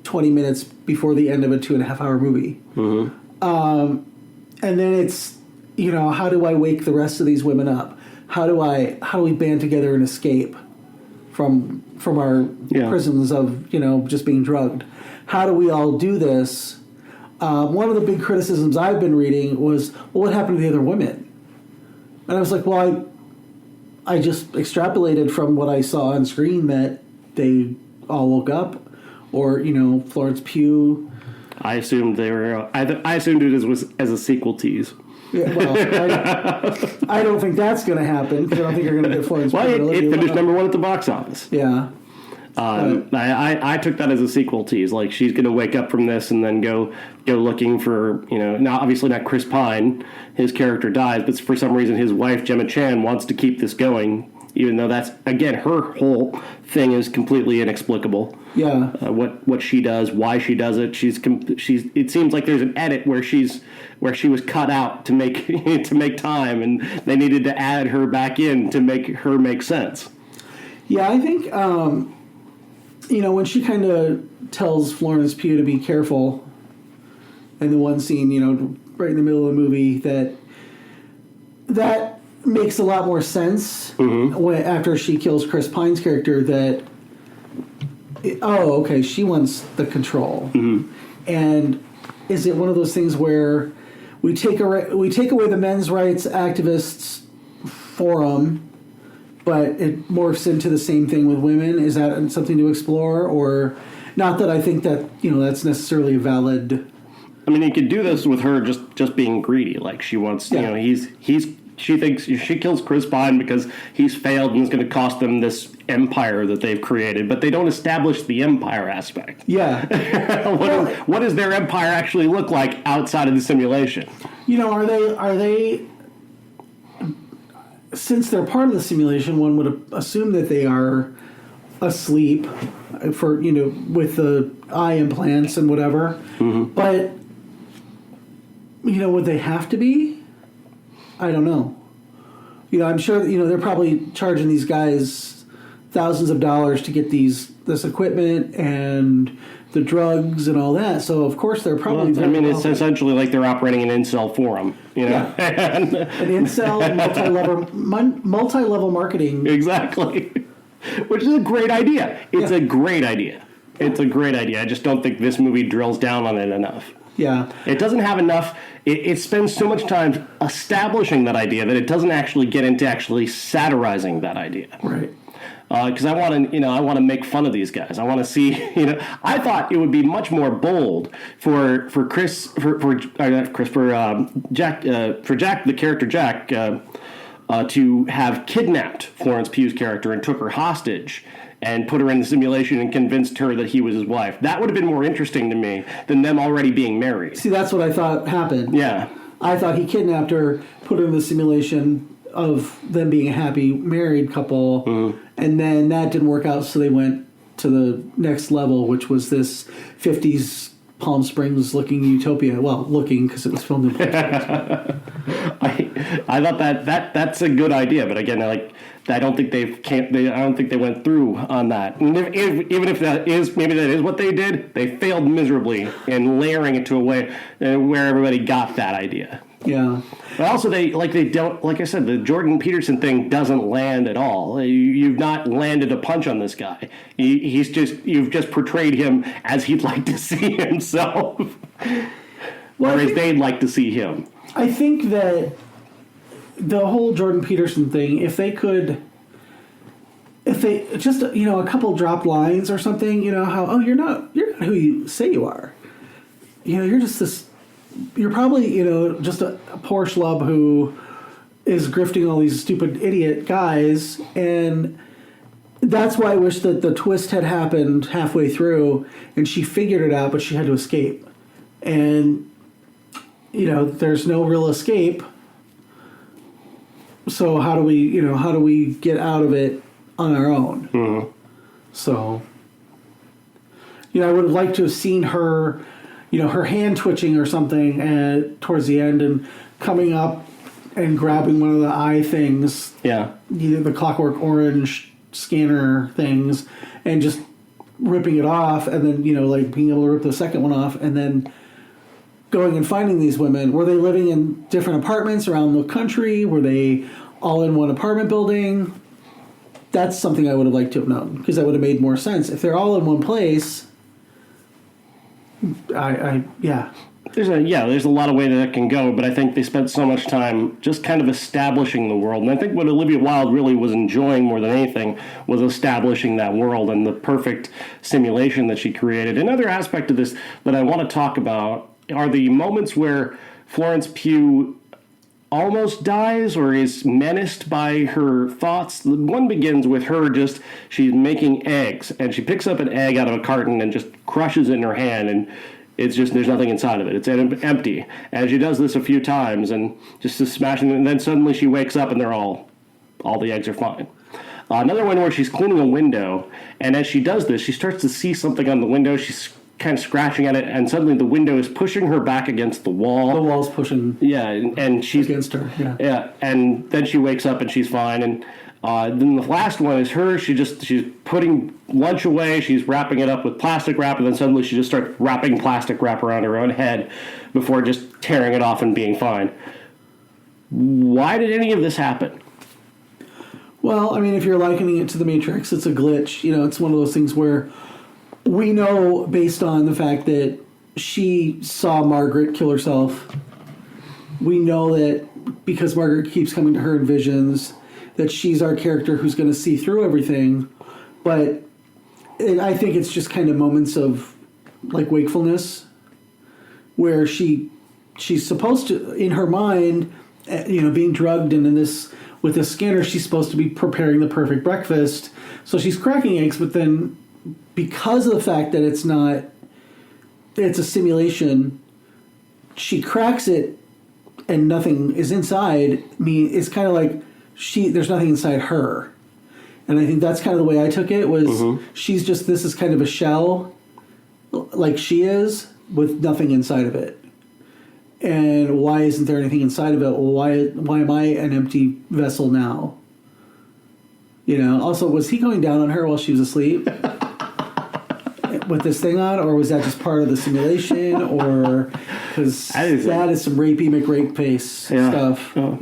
20 minutes before the end of a 2.5-hour movie. Mm-hmm. And then it's, how do I wake the rest of these women up? How do we band together and escape from our prisons of, just being drugged? How do we all do this? One of the big criticisms I've been reading was, well, what happened to the other women? And I was like, well, I just extrapolated from what I saw on screen that they all woke up, or Florence Pugh. I assumed they were. I assumed it was as a sequel tease. Yeah, well, I don't think that's going to happen because I don't think you're going to get Florence Pugh. Well, it finished #1 at the box office. Yeah. I took that as a sequel tease. Like, she's going to wake up from this and then go looking for, now obviously not Chris Pine. His character dies, but for some reason his wife, Gemma Chan, wants to keep this going, even though that's, again, her whole thing is completely inexplicable. Yeah. What she does, why she does it. She's. It seems like there's an edit where she was cut out to make time, and they needed to add her back in to make her make sense. Yeah, I think when she kind of tells Florence Pugh to be careful, in the one scene, right in the middle of the movie, that makes a lot more sense. Mm-hmm. After she kills Chris Pine's character, okay, she wants the control. Mm-hmm. And is it one of those things where we take away the men's rights activists forum, but it morphs into the same thing with women? Is that something to explore? Or not that I think that, that's necessarily valid. I mean, you could do this with her just being greedy. Like, she wants, she thinks she kills Chris Pine because he's failed and is going to cost them this empire that they've created, but they don't establish the empire aspect. Yeah. What does their empire actually look like outside of the simulation? Are they since they're part of the simulation, one would assume that they are asleep for, with the eye implants and whatever. Mm-hmm. But, would they have to be? I don't know. I'm sure, they're probably charging these guys thousands of dollars to get this equipment and the drugs and all that. So, of course, they're probably... it's essentially like they're operating an incel forum, Yeah. An incel and multi-level marketing. Exactly. Which is a great idea. It's a great idea. It's a great idea. I just don't think this movie drills down on it enough. Yeah. It doesn't have enough... It spends so much time establishing that idea that it doesn't actually get into actually satirizing that idea. Right. Because I want to make fun of these guys. I want to see, I thought it would be much more bold for Jack, the character Jack, to have kidnapped Florence Pugh's character and took her hostage and put her in the simulation and convinced her that he was his wife. That would have been more interesting to me than them already being married. See, that's what I thought happened. Yeah. I thought he kidnapped her, put her in the simulation of them being a happy married couple, And then that didn't work out, so they went to the next level, which was this 50s Palm Springs looking utopia. Well, looking because it was filmed in Palm Springs. I thought that's a good idea, but again, I don't think I don't think they went through on that. And even if maybe that is what they did, they failed miserably in layering it to a way where everybody got that idea. Yeah. But also, they don't, like I said, the Jordan Peterson thing doesn't land at all. You've not landed a punch on this guy. You've just portrayed him as he'd like to see himself, or as they'd like to see him. I think that the whole Jordan Peterson thing, if they just, a couple dropped lines or something, how, you're not who you say you are. You're just this. You're probably, just a poor schlub who is grifting all these stupid idiot guys, and that's why I wish that the twist had happened halfway through, and she figured it out, but she had to escape. And, there's no real escape, so how do we get out of it on our own? Mm-hmm. So, I would have liked to have seen her... her hand twitching or something towards the end and coming up and grabbing one of the eye things. Yeah. The Clockwork Orange scanner things and just ripping it off and then, being able to rip the second one off and then going and finding these women. Were they living in different apartments around the country? Were they all in one apartment building? That's something I would have liked to have known because that would have made more sense. If they're all in one place... yeah. There's a lot of way that can go, but I think they spent so much time just kind of establishing the world. And I think what Olivia Wilde really was enjoying more than anything was establishing that world and the perfect simulation that she created. Another aspect of this that I want to talk about are the moments where Florence Pugh almost dies or is menaced by her thoughts. One begins with her she's making eggs, and she picks up an egg out of a carton and just crushes it in her hand, and it's just, there's nothing inside of it. It's empty. And she does this a few times, and just smashing it, and then suddenly she wakes up and all the eggs are fine. Another one where she's cleaning a window, and as she does this, she starts to see something on the window. She's kind of scratching at it, and suddenly the window is pushing her back against the wall. The wall's pushing. Yeah, and she's against her. Yeah. Yeah, and then she wakes up and she's fine. And then the last one is her. She's putting lunch away. She's wrapping it up with plastic wrap, and then suddenly she just starts wrapping plastic wrap around her own head before just tearing it off and being fine. Why did any of this happen? Well, I mean, if you're likening it to the Matrix, it's a glitch. It's one of those things where we know, based on the fact that she saw Margaret kill herself, we know that because Margaret keeps coming to her in visions, that she's our character who's going to see through everything. But I think it's just kind of moments of, wakefulness, where she's supposed to, in her mind, being drugged and with this scanner, she's supposed to be preparing the perfect breakfast. So she's cracking eggs, but then... because of the fact that it's a simulation, she cracks it and nothing is inside me. It's kind of like there's nothing inside her. And I think that's kind of the way I took it was she's just, this is kind of a shell like she is with nothing inside of it. And why isn't there anything inside of it? Well, why am I an empty vessel now? Also, was he going down on her while she was asleep? With this thing on, or was that just part of the simulation, or because that is some rapey McRapeface stuff. Oh.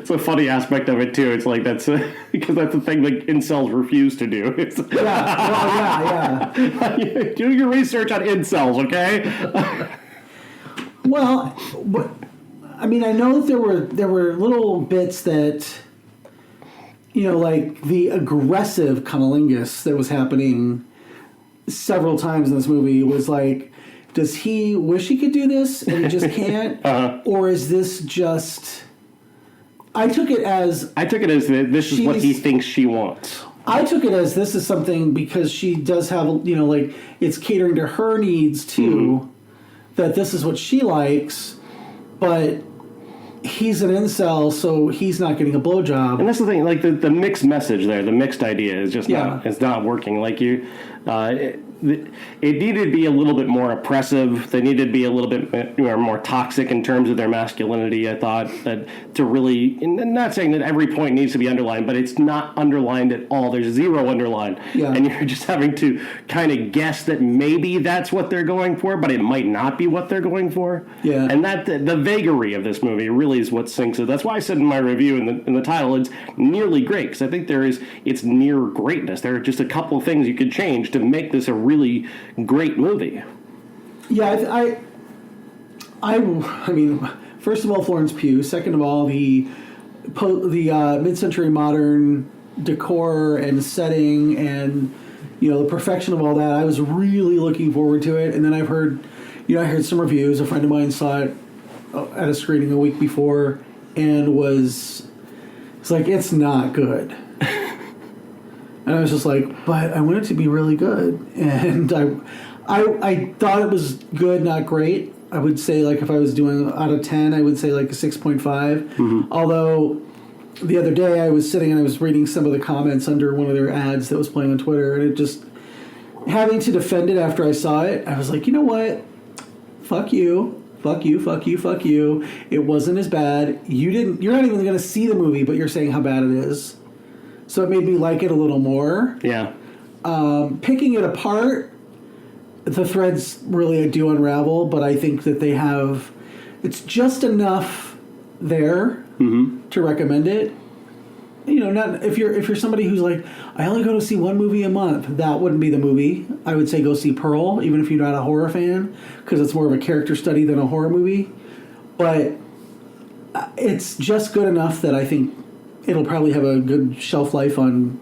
It's a funny aspect of it too. It's like because that's the thing that incels refuse to do. Yeah. Do your research on incels, okay? Well, I mean, I know that there were little bits that. Like the aggressive cunnilingus that was happening several times in this movie was like, does he wish he could do this and he just can't? Or is this just... I took it as this is what he thinks she wants. I took it as this is something because she does have, it's catering to her needs too, that this is what she likes, but he's an incel, so he's not getting a blowjob. And that's the thing, like the mixed message there, the mixed idea is just Yeah. not, it's not working. Like it needed to be a little bit more oppressive. They needed to be a little bit more toxic in terms of their masculinity. I thought that to really, and not saying that every point needs to be underlined, but it's not underlined at all. There's zero underline, Yeah. and you're just having to kind of guess that maybe that's what they're going for, but it might not be what they're going for. Yeah. And that the vagary of this movie really is what sinks it. That's why I said in my review in the title, it's nearly great, because I think it's near greatness. There are just a couple of things you could change to make this a really great movie. Yeah, I mean, first of all, Florence Pugh. Second of all, the mid-century modern decor and setting, and the perfection of all that. I was really looking forward to it. And then I heard some reviews. A friend of mine saw it at a screening a week before, and it's like, it's not good. And I was just like, but I want it to be really good. And I thought it was good, not great. I would say, like, if I was doing out of 10, I would say like a 6.5. Mm-hmm. Although the other day I was sitting and I was reading some of the comments under one of their ads that was playing on Twitter, and it just, having to defend it after I saw it, I was like, you know what? Fuck you. Fuck you, fuck you, fuck you. It wasn't as bad. You're not even going to see the movie, but you're saying how bad it is. So it made me like it a little more. Yeah. Picking it apart, the threads really do unravel, but I think that it's just enough there to recommend it. Not if you're somebody who's like, I only go to see one movie a month, that wouldn't be the movie. I would say go see Pearl, even if you're not a horror fan, because it's more of a character study than a horror movie. But it's just good enough that I think it'll probably have a good shelf life on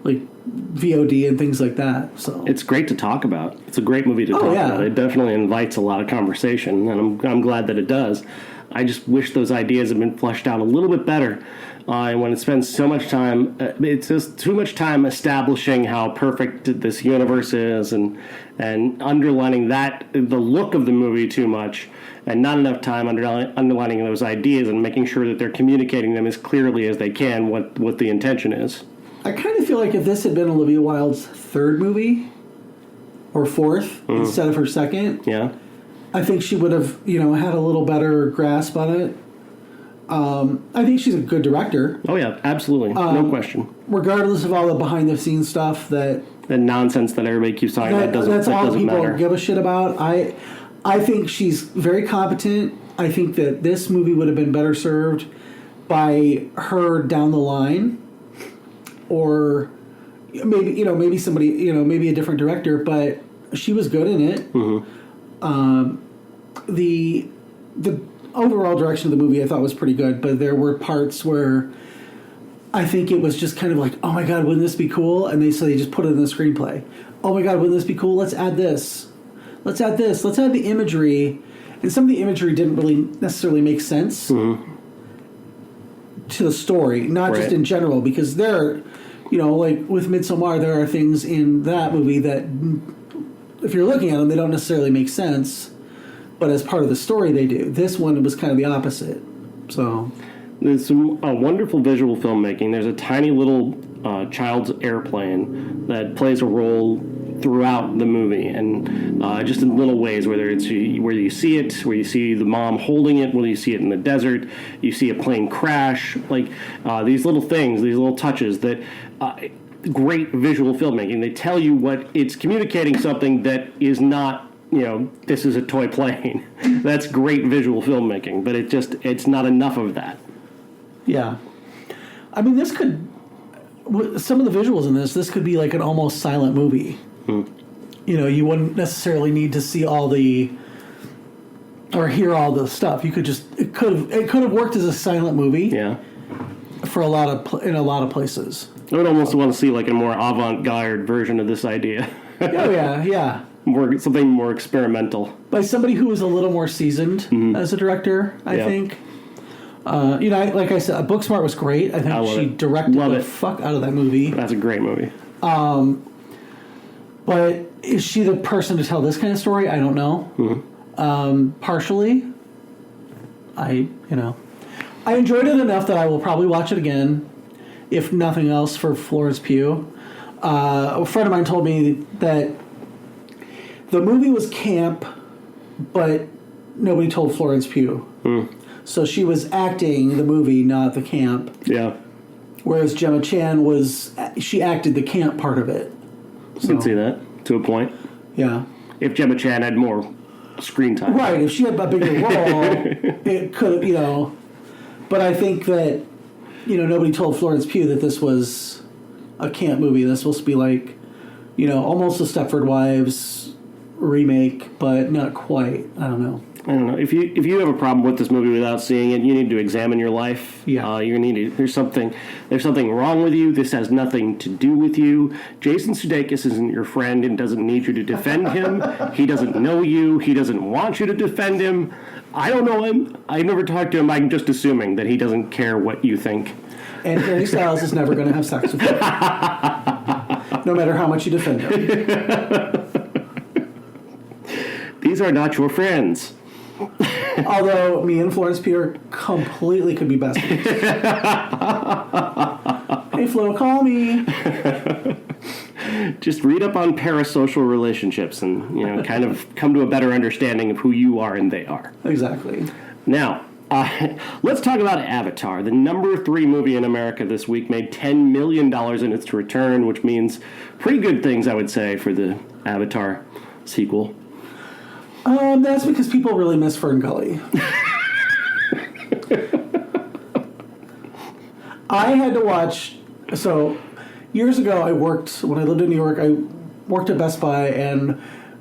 like VOD and things like that. So it's great to talk about. It's a great movie to talk about. It definitely invites a lot of conversation, and I'm glad that it does. I just wish those ideas had been fleshed out a little bit better. And when it spends so much time, it's just too much time establishing how perfect this universe is, and underlining the look of the movie too much, and not enough time underlining those ideas and making sure that they're communicating them as clearly as they can what the intention is. I kind of feel like if this had been Olivia Wilde's third movie, or fourth, instead of her second, I think she would have, had a little better grasp on it. I think she's a good director. Oh yeah, absolutely, no question. Regardless of all the behind-the-scenes stuff the nonsense that everybody keeps talking about that's all people matter. Give a shit about. I think she's very competent. I think that this movie would have been better served by her down the line, or maybe somebody, maybe a different director. But she was good in it. Mm-hmm. The overall direction of the movie I thought was pretty good, but there were parts where I think it was just kind of like, oh my god, wouldn't this be cool? And they just put it in the screenplay. Oh my god, wouldn't this be cool? Let's add this. Let's add this. Let's add the imagery. And some of the imagery didn't really necessarily make sense to the story, not just in general, because there, like with Midsommar, there are things in that movie that, if you're looking at them, they don't necessarily make sense. But as part of the story, they do. This one was kind of the opposite. So there's some wonderful visual filmmaking. There's a tiny little child's airplane that plays a role throughout the movie, and just in little ways, whether it's where you see it, where you see the mom holding it, whether you see it in the desert, you see a plane crash, like these little things, these little touches that. Great visual filmmaking. They tell you what it's communicating, something that is not. This is a toy plane. That's great visual filmmaking, but it's not enough of that. Yeah. I mean, some of the visuals in this could be like an almost silent movie. You wouldn't necessarily need to see or hear all the stuff. You could it could have worked as a silent movie. Yeah. For in a lot of places. I would almost want to see like a more avant-garde version of this idea. Oh yeah. Something more experimental. By somebody who was a little more seasoned as a director, I think. Like I said, Booksmart was great. I think she directed the fuck out of that movie. That's a great movie. But is she the person to tell this kind of story? I don't know. Partially. I enjoyed it enough that I will probably watch it again, if nothing else, for Florence Pugh. A friend of mine told me that the movie was camp, but nobody told Florence Pugh. So she was acting the movie, not the camp. Yeah. Whereas Gemma Chan she acted the camp part of it. I can see that, to a point. Yeah. If Gemma Chan had more screen time. Right, if she had a bigger role, it could have, But I think that, nobody told Florence Pugh that this was a camp movie. That's supposed to be like, almost a Stepford Wives remake, but not quite. I don't know. If you have a problem with this movie without seeing it, you need to examine your life. Yeah. There's something wrong with you. This has nothing to do with you. Jason Sudeikis isn't your friend and doesn't need you to defend him. He doesn't know you. He doesn't want you to defend him. I don't know him. I never talked to him. I'm just assuming that he doesn't care what you think. And Harry Styles is never going to have sex with you. No matter how much you defend him. These are not your friends. Although me and Florence Pugh completely could be best friends. Hey Flo, call me. Just read up on parasocial relationships and kind of come to a better understanding of who you are and they are. Exactly. Now, let's talk about Avatar. The number 3 movie in America this week made $10 million in its return, which means pretty good things, I would say, for the Avatar sequel. That's because people really miss Fern Gully. I had to watch. So, years ago, when I lived in New York, I worked at Best Buy, and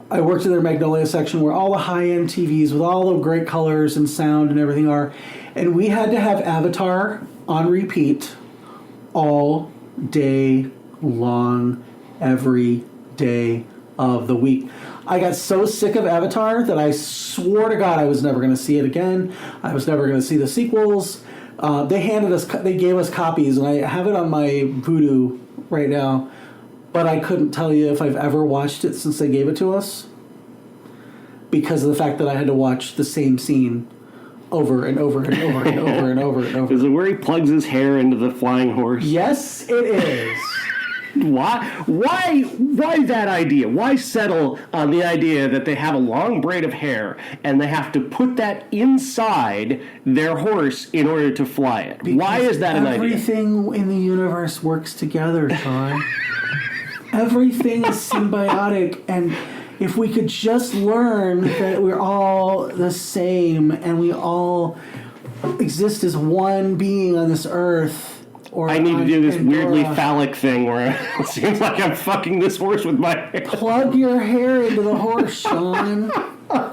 I worked in their Magnolia section where all the high-end TVs with all the great colors and sound and everything are. And we had to have Avatar on repeat all day long, every day of the week. I got so sick of Avatar that I swore to God I was never going to see it again. I was never going to see the sequels. They gave us copies, and I have it on my Vudu right now, but I couldn't tell you if I've ever watched it since they gave it to us because of the fact that I had to watch the same scene over and over and over and over and over and over. Is it where he plugs his hair into the flying horse? Yes, it is. Why that idea? Why settle on the idea that they have a long braid of hair and they have to put that inside their horse in order to fly it? Because why is that an idea? Everything in the universe works together, Sean. Everything is symbiotic, and if we could just learn that we're all the same and we all exist as one being on this earth. Or I need to do this Pandora. weirdly phallic thing where it seems like I'm fucking this horse with my hair. Plug your hair into the horse, Sean. I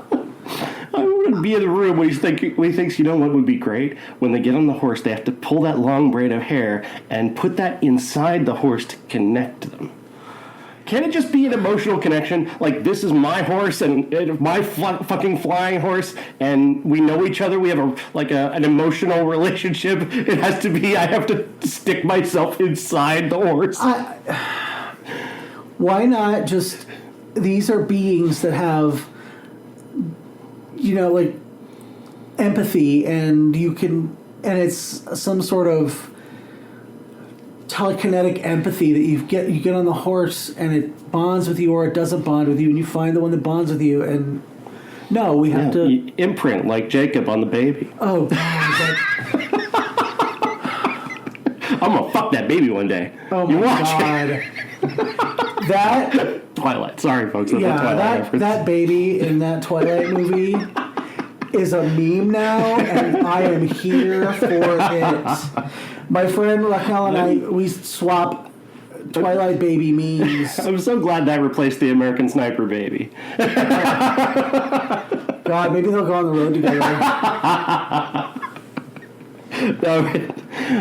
wouldn't be in the room when he thinks, what would be great? When they get on the horse, they have to pull that long braid of hair and put that inside the horse to connect them. Can it just be an emotional connection? Like, this is my horse and my fucking flying horse, and we know each other. We have an emotional relationship. It has to be, I have to stick myself inside the horse. Why not just, these are beings that have, empathy, and and it's some sort of telekinetic empathy that you get on the horse and it bonds with you or it doesn't bond with you, and you find the one that bonds with you. And no, we have to you imprint like Jacob on the baby. Oh God! I'm gonna fuck that baby one day. Oh you my watch God! It. That Twilight. Sorry, folks. That's a Twilight reference. that baby in that Twilight movie is a meme now, and I am here for it. My friend Raquel and I, we swap Twilight baby memes. I'm so glad that replaced the American Sniper baby. God, maybe they'll go on the road together.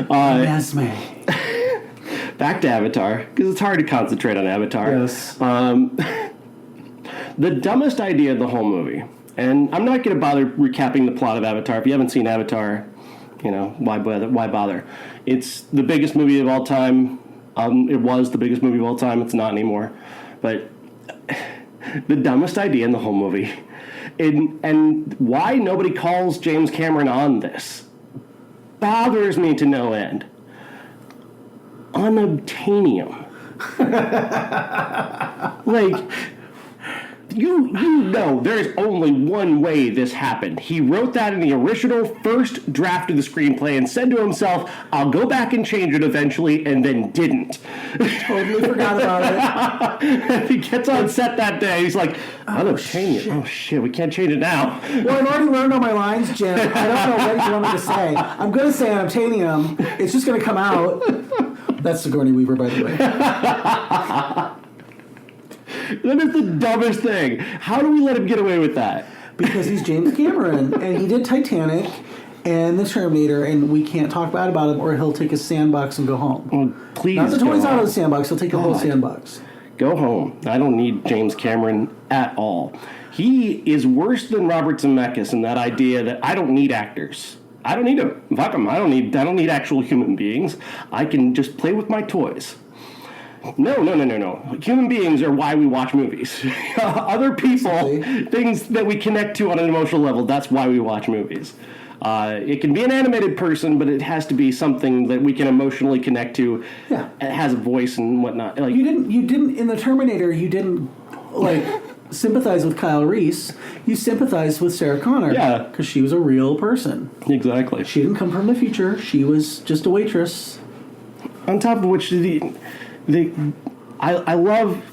Yes, man. Back to Avatar, because it's hard to concentrate on Avatar. Yes. The dumbest idea of the whole movie, and I'm not going to bother recapping the plot of Avatar. If you haven't seen Avatar, why bother? It's the biggest movie of all time. It was the biggest movie of all time. It's not anymore. But the dumbest idea in the whole movie. And why nobody calls James Cameron on this. bothers me to no end. Unobtainium. Like, you know there's only one way this happened. He wrote that in the original first draft of the screenplay and said to himself, I'll go back and change it eventually, and then didn't. Totally forgot about it. And he gets on set that day, he's like, unobtainium. Oh shit, we can't change it now. Well, I've already learned all my lines, Jim. I don't know what you want me to say. I'm going to say unobtainium. It's just going to come out. That's Sigourney Weaver, by the way. That is the dumbest thing. How do we let him get away with that? Because he's James Cameron, and he did Titanic and The Terminator, and we can't talk bad about him, or he'll take his sandbox and go home. Well, please Not the go toys out home. of the sandbox, he'll take the whole sandbox. Go home. I don't need James Cameron at all. He is worse than Robert Zemeckis in that idea that I don't need actors. I don't need them. Fuck them. I don't need actual human beings. I can just play with my toys. No. Human beings are why we watch movies. Other people, things that we connect to on an emotional level, that's why we watch movies. It can be an animated person, but it has to be something that we can emotionally connect to. Yeah. It has a voice and whatnot. Like, You didn't in The Terminator, you didn't, like, sympathize with Kyle Reese. You sympathized with Sarah Connor. Yeah. Because she was a real person. Exactly. She didn't come from the future. She was just a waitress. On top of which, I love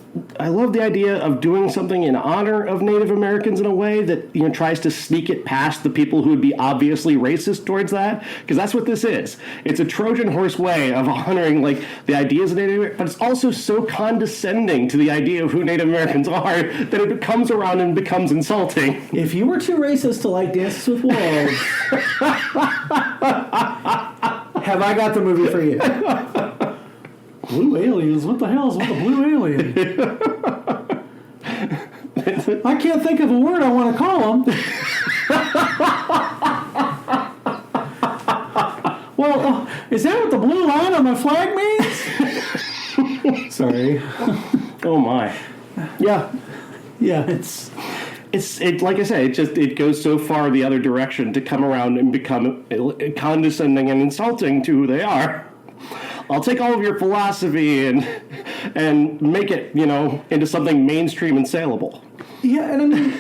the idea of doing something in honor of Native Americans in a way that tries to sneak it past the people who would be obviously racist towards that, because that's what this is. It's a Trojan horse way of honoring like the ideas of Native Americans, but it's also so condescending to the idea of who Native Americans are that it comes around and becomes insulting. If you were too racist to like Dances with Wolves, have I got the movie for you? Blue aliens? What the hell is with the blue alien? I can't think of a word I want to call them. Well, is that what the blue line on my flag means? Sorry. Oh my. Yeah. Yeah, it's like I say, it goes so far the other direction to come around and become condescending and insulting to who they are. I'll take all of your philosophy and make it, into something mainstream and saleable. yeah, and I mean,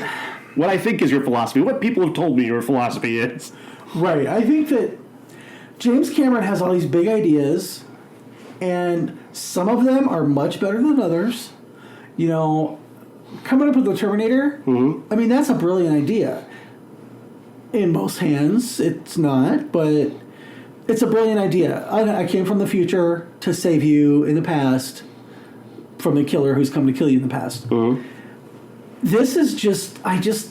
What I think is your philosophy, what people have told me your philosophy is. right. I think that James Cameron has all these big ideas, and some of them are much better than others. Coming up with the Terminator, I mean, that's a brilliant idea. In most hands, it's not, but it's a brilliant idea. I came from the future to save you in the past from the killer who's come to kill you in the past. This is just, I get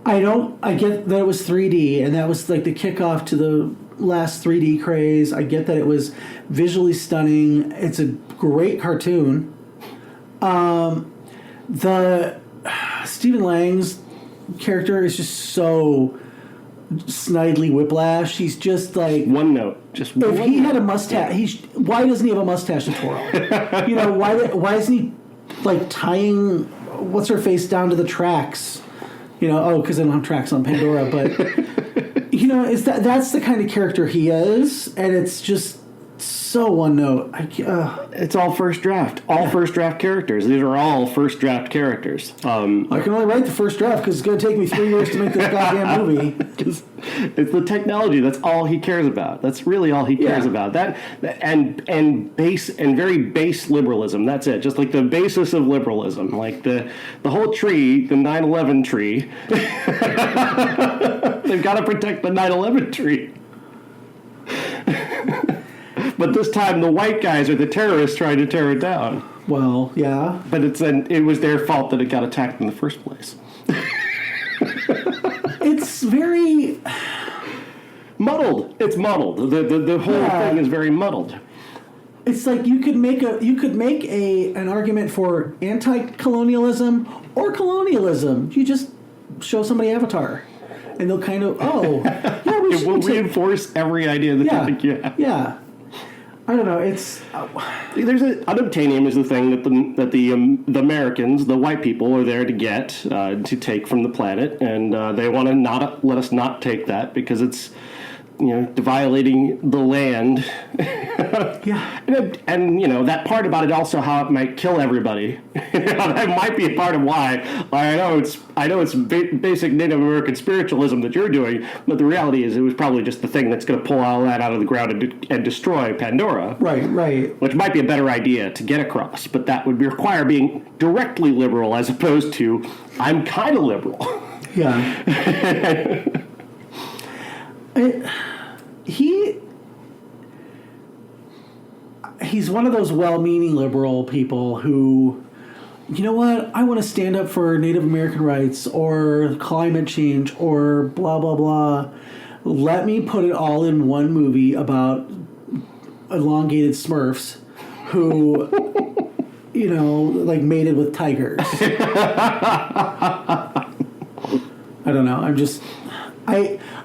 that it was 3D, and that was like the kickoff to the last 3D craze. I get that it was visually stunning. It's a great cartoon. The Stephen Lang's character is just so Snidely Whiplash. He's just like One note. Just if one he note. had a mustache. Why doesn't he have a mustache to twirl? Why isn't he like tying what's her face down to the tracks? Because they don't have tracks on Pandora. But is that's the kind of character he is, and it's just so one note. It's all first draft. First draft characters. These are all first draft characters. I can only write the first draft because it's going to take me 3 years to make this goddamn movie. It's the technology. That's all he cares about. That's really all he cares about. That and base and very base liberalism. That's it. Just like the basis of liberalism, like the whole tree, the 9/11 tree. They've got to protect the 9/11 tree. But this time, the white guys are the terrorists trying to tear it down. Well, yeah. But it was their fault that it got attacked in the first place. It's very muddled. It's muddled. The whole thing is very muddled. It's like you could make an argument for anti-colonialism or colonialism. You just show somebody Avatar, and they'll kind of It will reinforce every idea that they think you have. Yeah. I don't know. It's unobtainium is the thing that the Americans, the white people, are there to get to take from the planet, and they want to not let us not take that because violating the land. Yeah. And that part about it also how it might kill everybody. That might be a part of why. I know it's basic Native American spiritualism that you're doing, but the reality is it was probably just the thing that's going to pull all that out of the ground and destroy Pandora. Right. Which might be a better idea to get across, but that would require being directly liberal as opposed to I'm kind of liberal. Yeah. He's one of those well-meaning liberal people who, you know what, I want to stand up for Native American rights or climate change or blah, blah, blah. Let me put it all in one movie about elongated Smurfs who, mated with tigers. I don't know.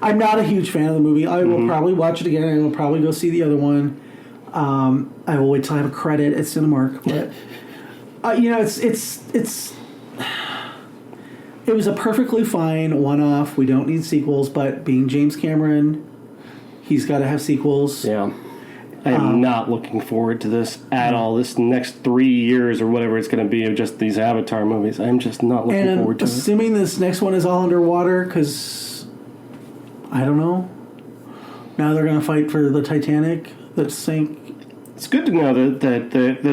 I'm not a huge fan of the movie. I will probably watch it again. I will probably go see the other one. I will wait till I have a credit at Cinemark. But it was a perfectly fine one-off. We don't need sequels, but being James Cameron, he's got to have sequels. Yeah. I am not looking forward to this at all. This next 3 years or whatever it's going to be of just these Avatar movies. I'm just not looking forward to it. Assuming this next one is all underwater, because I don't know. Now they're going to fight for the Titanic that sank. It's good to know that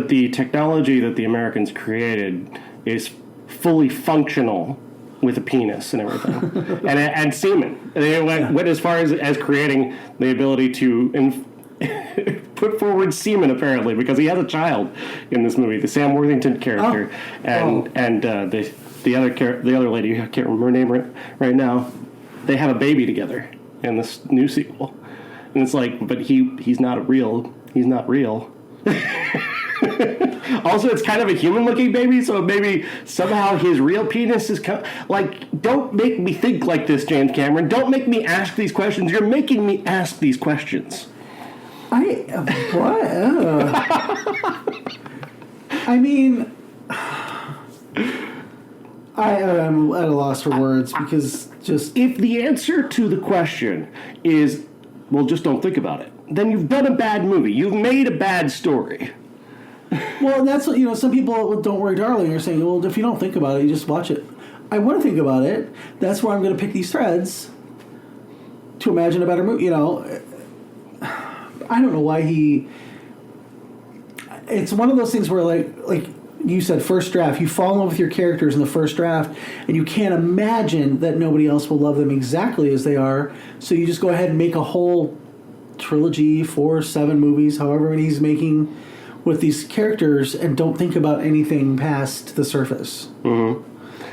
the technology that the Americans created is fully functional with a penis and everything, and semen. They went as far as creating the ability to put forward semen, apparently, because he has a child in this movie, the Sam Worthington character, and the other lady, I can't remember her name right now. They have a baby together in this new sequel, and it's like, but he's not real. He's not real. Also, it's kind of a human-looking baby, so maybe somehow his real penis is don't make me think like this, James Cameron. Don't make me ask these questions. You're making me ask these questions. What? I mean, I'm at a loss for words because if the answer to the question is, well, just don't think about it, then you've done a bad movie. You've made a bad story. Well, that's what, some people with Don't Worry Darling are saying, well, if you don't think about it, you just watch it. I want to think about it. That's where I'm going to pick these threads to imagine a better movie. I don't know why it's one of those things where like you said, first draft, you fall in love with your characters in the first draft and you can't imagine that nobody else will love them exactly as they are, so you just go ahead and make a whole trilogy, 4, 7 movies, however many he's making with these characters, and don't think about anything past the surface.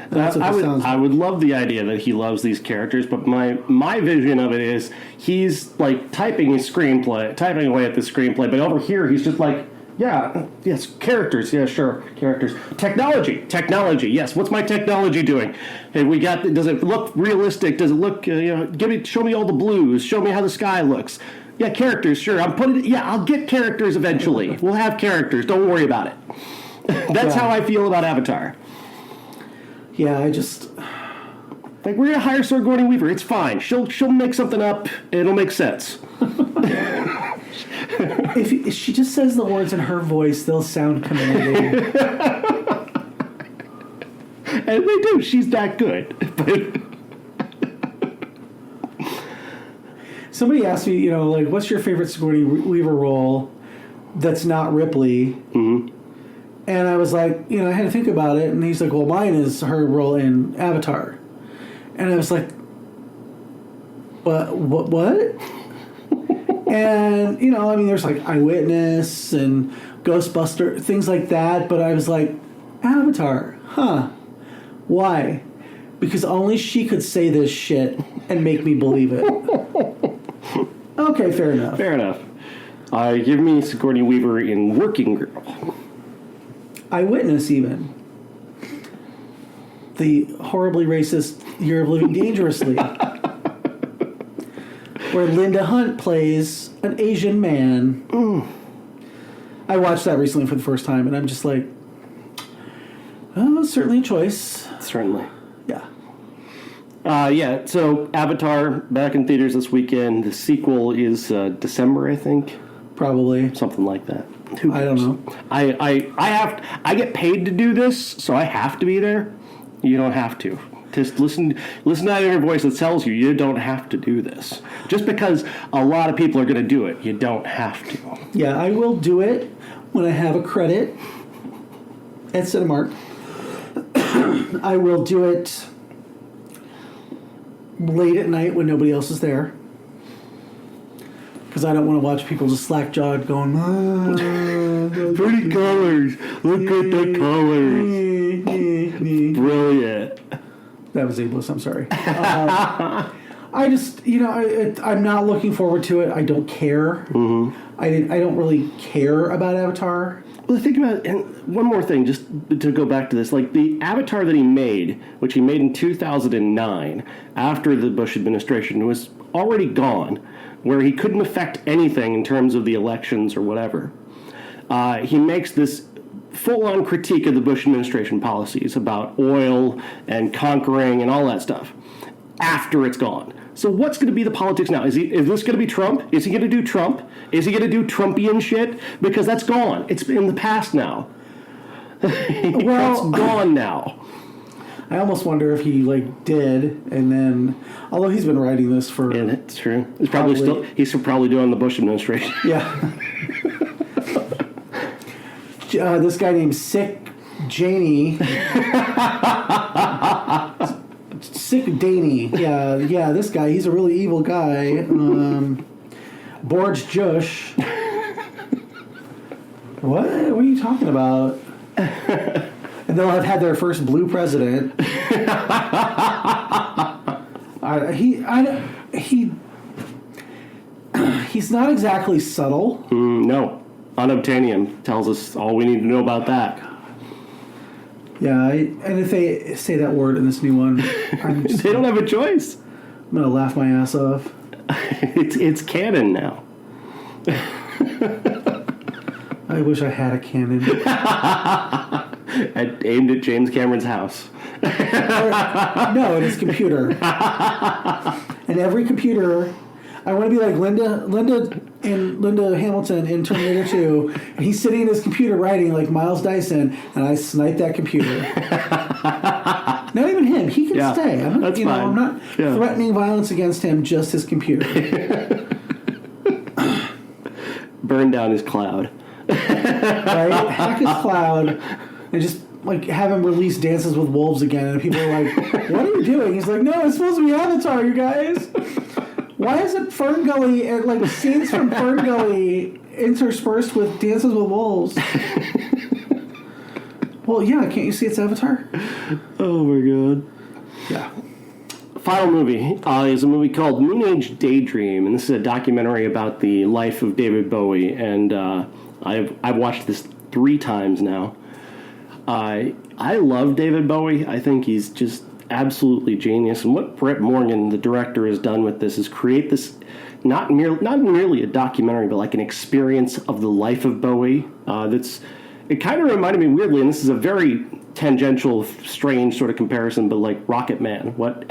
That's what I would love the idea that he loves these characters, but my vision of it is he's like typing away at the screenplay, but over here he's just like, yes, characters, yeah, sure, characters. Technology, yes. What's my technology doing? Hey, does it look realistic? Does it look, show me all the blues, show me how the sky looks. Yeah, characters, sure. I'll get characters eventually. We'll have characters. Don't worry about it. That's how I feel about Avatar. Yeah, we're gonna hire Sigourney Weaver. It's fine. She'll make something up. It'll make sense. If she just says the words in her voice, they'll sound commanding. And they do. She's that good. But somebody asked me, what's your favorite Sigourney Weaver role that's not Ripley? Mm-hmm. And I was like, I had to think about it. And he's like, well, mine is her role in Avatar. And I was like, what? And, there's like Eyewitness and Ghostbuster, things like that. But I was like, Avatar, huh? Why? Because only she could say this shit and make me believe it. Okay, fair enough. Fair enough. Give me Sigourney Weaver in Working Girl. Eyewitness, even. The horribly racist Year of Living Dangerously. Where Linda Hunt plays an Asian man. I watched that recently for the first time, and I'm just like, oh, certainly a choice. Certainly. Yeah. Yeah, so Avatar back in theaters this weekend. The sequel is December, I think, Probably. something like that. I don't know. I get paid to do this, so I have to be there. You don't have to. Just listen to that inner voice that tells you you don't have to do this. Just because a lot of people are going to do it, you don't have to. Yeah, I will do it when I have a credit at Cinemark. I will do it late at night when nobody else is there. Because I don't want to watch people just slack-jawed going, Pretty colors. Look at the colors. Brilliant. That was ableist, I'm sorry. I just, I'm not looking forward to it. I don't care. Mm-hmm. I don't really care about Avatar. Well, think about it, and one more thing, just to go back to this, like the Avatar that he made, which he made in 2009, after the Bush administration, was already gone, where he couldn't affect anything in terms of the elections or whatever. He makes this full-on critique of the Bush administration policies about oil and conquering and all that stuff after it's gone. So what's going to be the politics now? Is this going to be Trump? Is he going to do Trump? Is he going to do Trumpian shit? Because that's gone. It's in the past now. Well, it's gone now. I almost wonder if he did, and then, although he's been writing this for, Yeah, that's true. He's probably doing the Bush administration. Yeah. This guy named Sick Janey. Sick Daney. Yeah, this guy, he's a really evil guy. Borge Jush. What are you talking about? And they'll have had their first blue president. He's not exactly subtle. No. Unobtainium tells us all we need to know about that. Yeah, and if they say that word in this new one, They don't have a choice. I'm going to laugh my ass off. It's canon now. I wish I had a cannon. Aimed at James Cameron's house. No, in his computer. And every computer, I want to be like Linda Hamilton in Terminator 2. And he's sitting in his computer writing like Miles Dyson, and I snipe that computer. Not even him. He can stay. I'm not, fine. I'm not threatening violence against him. Just his computer. Burn down his cloud. Right? Hack his cloud and just have him release Dances with Wolves again, and people are like, "What are you doing?" He's like, "No, it's supposed to be Avatar, you guys." Why is it Fern Gully and scenes from Fern Gully interspersed with Dances with Wolves? Well, yeah, can't you see it's Avatar? Oh my god. Yeah. Final movie is a movie called Moon Age Daydream, and this is a documentary about the life of David Bowie. And I've watched this 3 times now. I love David Bowie. I think he's just absolutely genius. And what Brett Morgan, the director, has done with this is create this not merely a documentary, but like an experience of the life of Bowie. It kind of reminded me weirdly, and this is a very tangential, strange sort of comparison, but like Rocket Man, what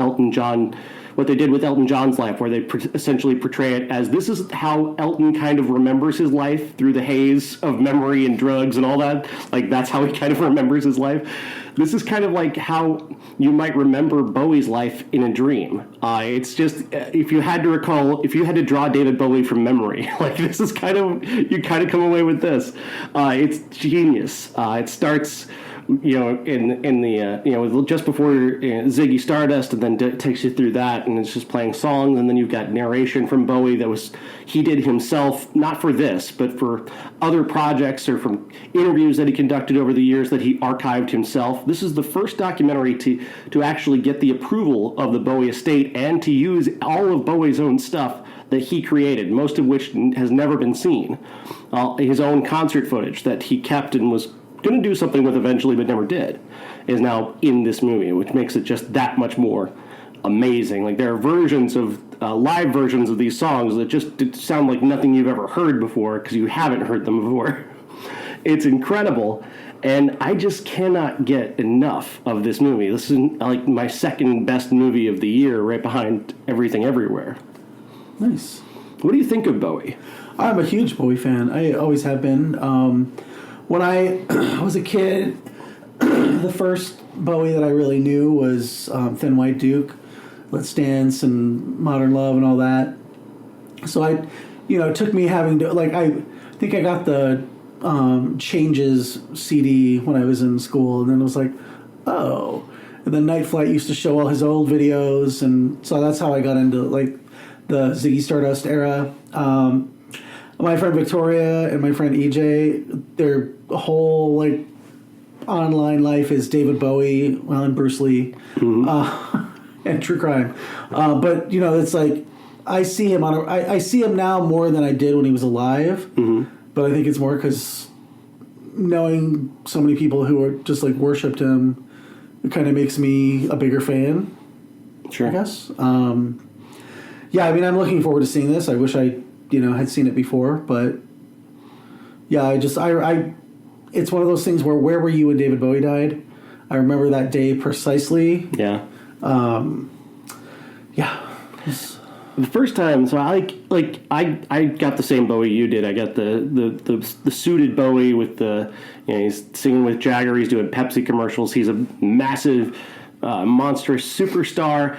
they did with Elton John's life, where they essentially portray it as this is how Elton kind of remembers his life through the haze of memory and drugs and all that. Like, that's how he kind of remembers his life. This is kind of like how you might remember Bowie's life in a dream. It's just, if you had to draw David Bowie from memory, like this is you kind of come away with this. It's genius. It starts, in the just before Ziggy Stardust, and then takes you through that, and it's just playing songs, and then you've got narration from Bowie that he did himself, not for this, but for other projects or from interviews that he conducted over the years that he archived himself. This is the first documentary to actually get the approval of the Bowie estate and to use all of Bowie's own stuff that he created, most of which has never been seen. His own concert footage that he kept and was going to do something with eventually but never did is now in this movie, which makes it just that much more amazing. Like, there are versions of live versions of these songs that just sound like nothing you've ever heard before because you haven't heard them before. It's incredible. And I just cannot get enough of this movie. This is like my second best movie of the year, right behind Everything Everywhere. Nice. What do you think of Bowie? I'm a huge Bowie fan. I always have been. When I was a kid, the first Bowie that I really knew was Thin White Duke, Let's Dance, and Modern Love, and all that. So it took me having to I think I got the Changes CD when I was in school, and then it was like, oh. And then Night Flight used to show all his old videos, and so that's how I got into the Ziggy Stardust era. My friend Victoria and my friend EJ, their whole online life is David Bowie, and Bruce Lee, and true crime. But it's like I see him I see him now more than I did when he was alive. Mm-hmm. But I think it's more because knowing so many people who are just worshipped him, it kind of makes me a bigger fan. Sure. I guess. Yeah, I mean, I'm looking forward to seeing this. I wish I, had seen it before, but yeah, I it's one of those things where were you when David Bowie died? I remember that day precisely. Yeah. Yeah. The first time, so I got the same Bowie you did. I got the suited Bowie with he's singing with Jagger. He's doing Pepsi commercials. He's a massive, monstrous superstar.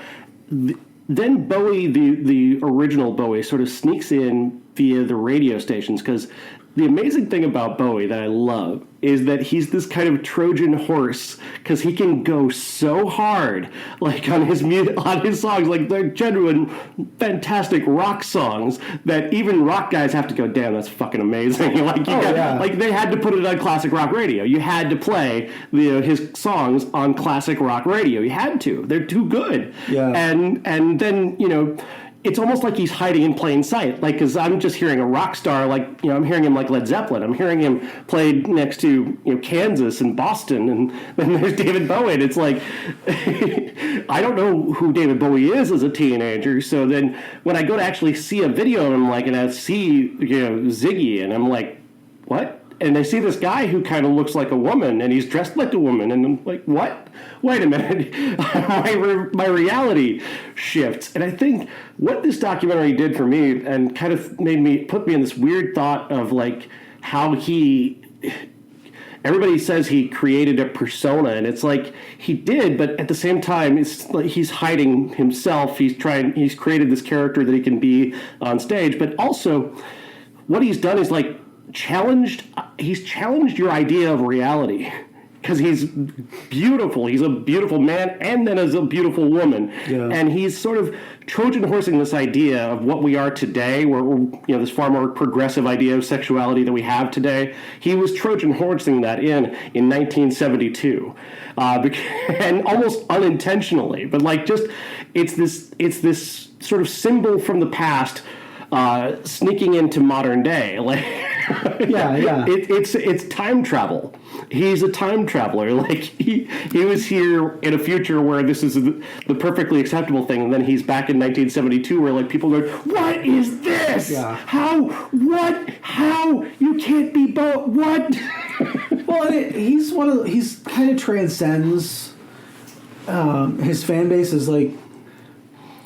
Then Bowie, the original Bowie, sort of sneaks in via the radio stations, because the amazing thing about Bowie that I love is that he's this kind of Trojan horse, because he can go so hard, on his songs, they're genuine, fantastic rock songs that even rock guys have to go, damn, that's fucking amazing. They had to put it on classic rock radio. You had to play his songs on classic rock radio. You had to. They're too good. Yeah. And then it's almost like he's hiding in plain sight. Because I'm just hearing a rock star, I'm hearing him like Led Zeppelin. I'm hearing him played next to, Kansas and Boston, and then there's David Bowie. And it's like, I don't know who David Bowie is as a teenager. So then when I go to actually see a video of him, and I see, Ziggy, and I'm like, what? And I see this guy who kind of looks like a woman, and he's dressed like a woman, and I'm like, what? Wait a minute. my reality shifts. And I think what this documentary did for me, and kind of put me in this weird thought of how everybody says he created a persona, and it's like he did, but at the same time, it's like he's hiding himself. He's created this character that he can be on stage, but also what he's done is he's challenged your idea of reality, because he's beautiful. He's a beautiful man, and then as a beautiful woman. Yeah. And he's sort of Trojan horsing this idea of what we are today, where this far more progressive idea of sexuality that we have today. He was Trojan horsing that in 1972, and almost unintentionally, but it's this sort of symbol from the past sneaking into modern day. Yeah. It's time travel. He's a time traveler. He was here in a future where this is the perfectly acceptable thing, and then he's back in 1972 where people go, what is this? Yeah. How you can't be both? What? Well, he's kind of transcends his fan base is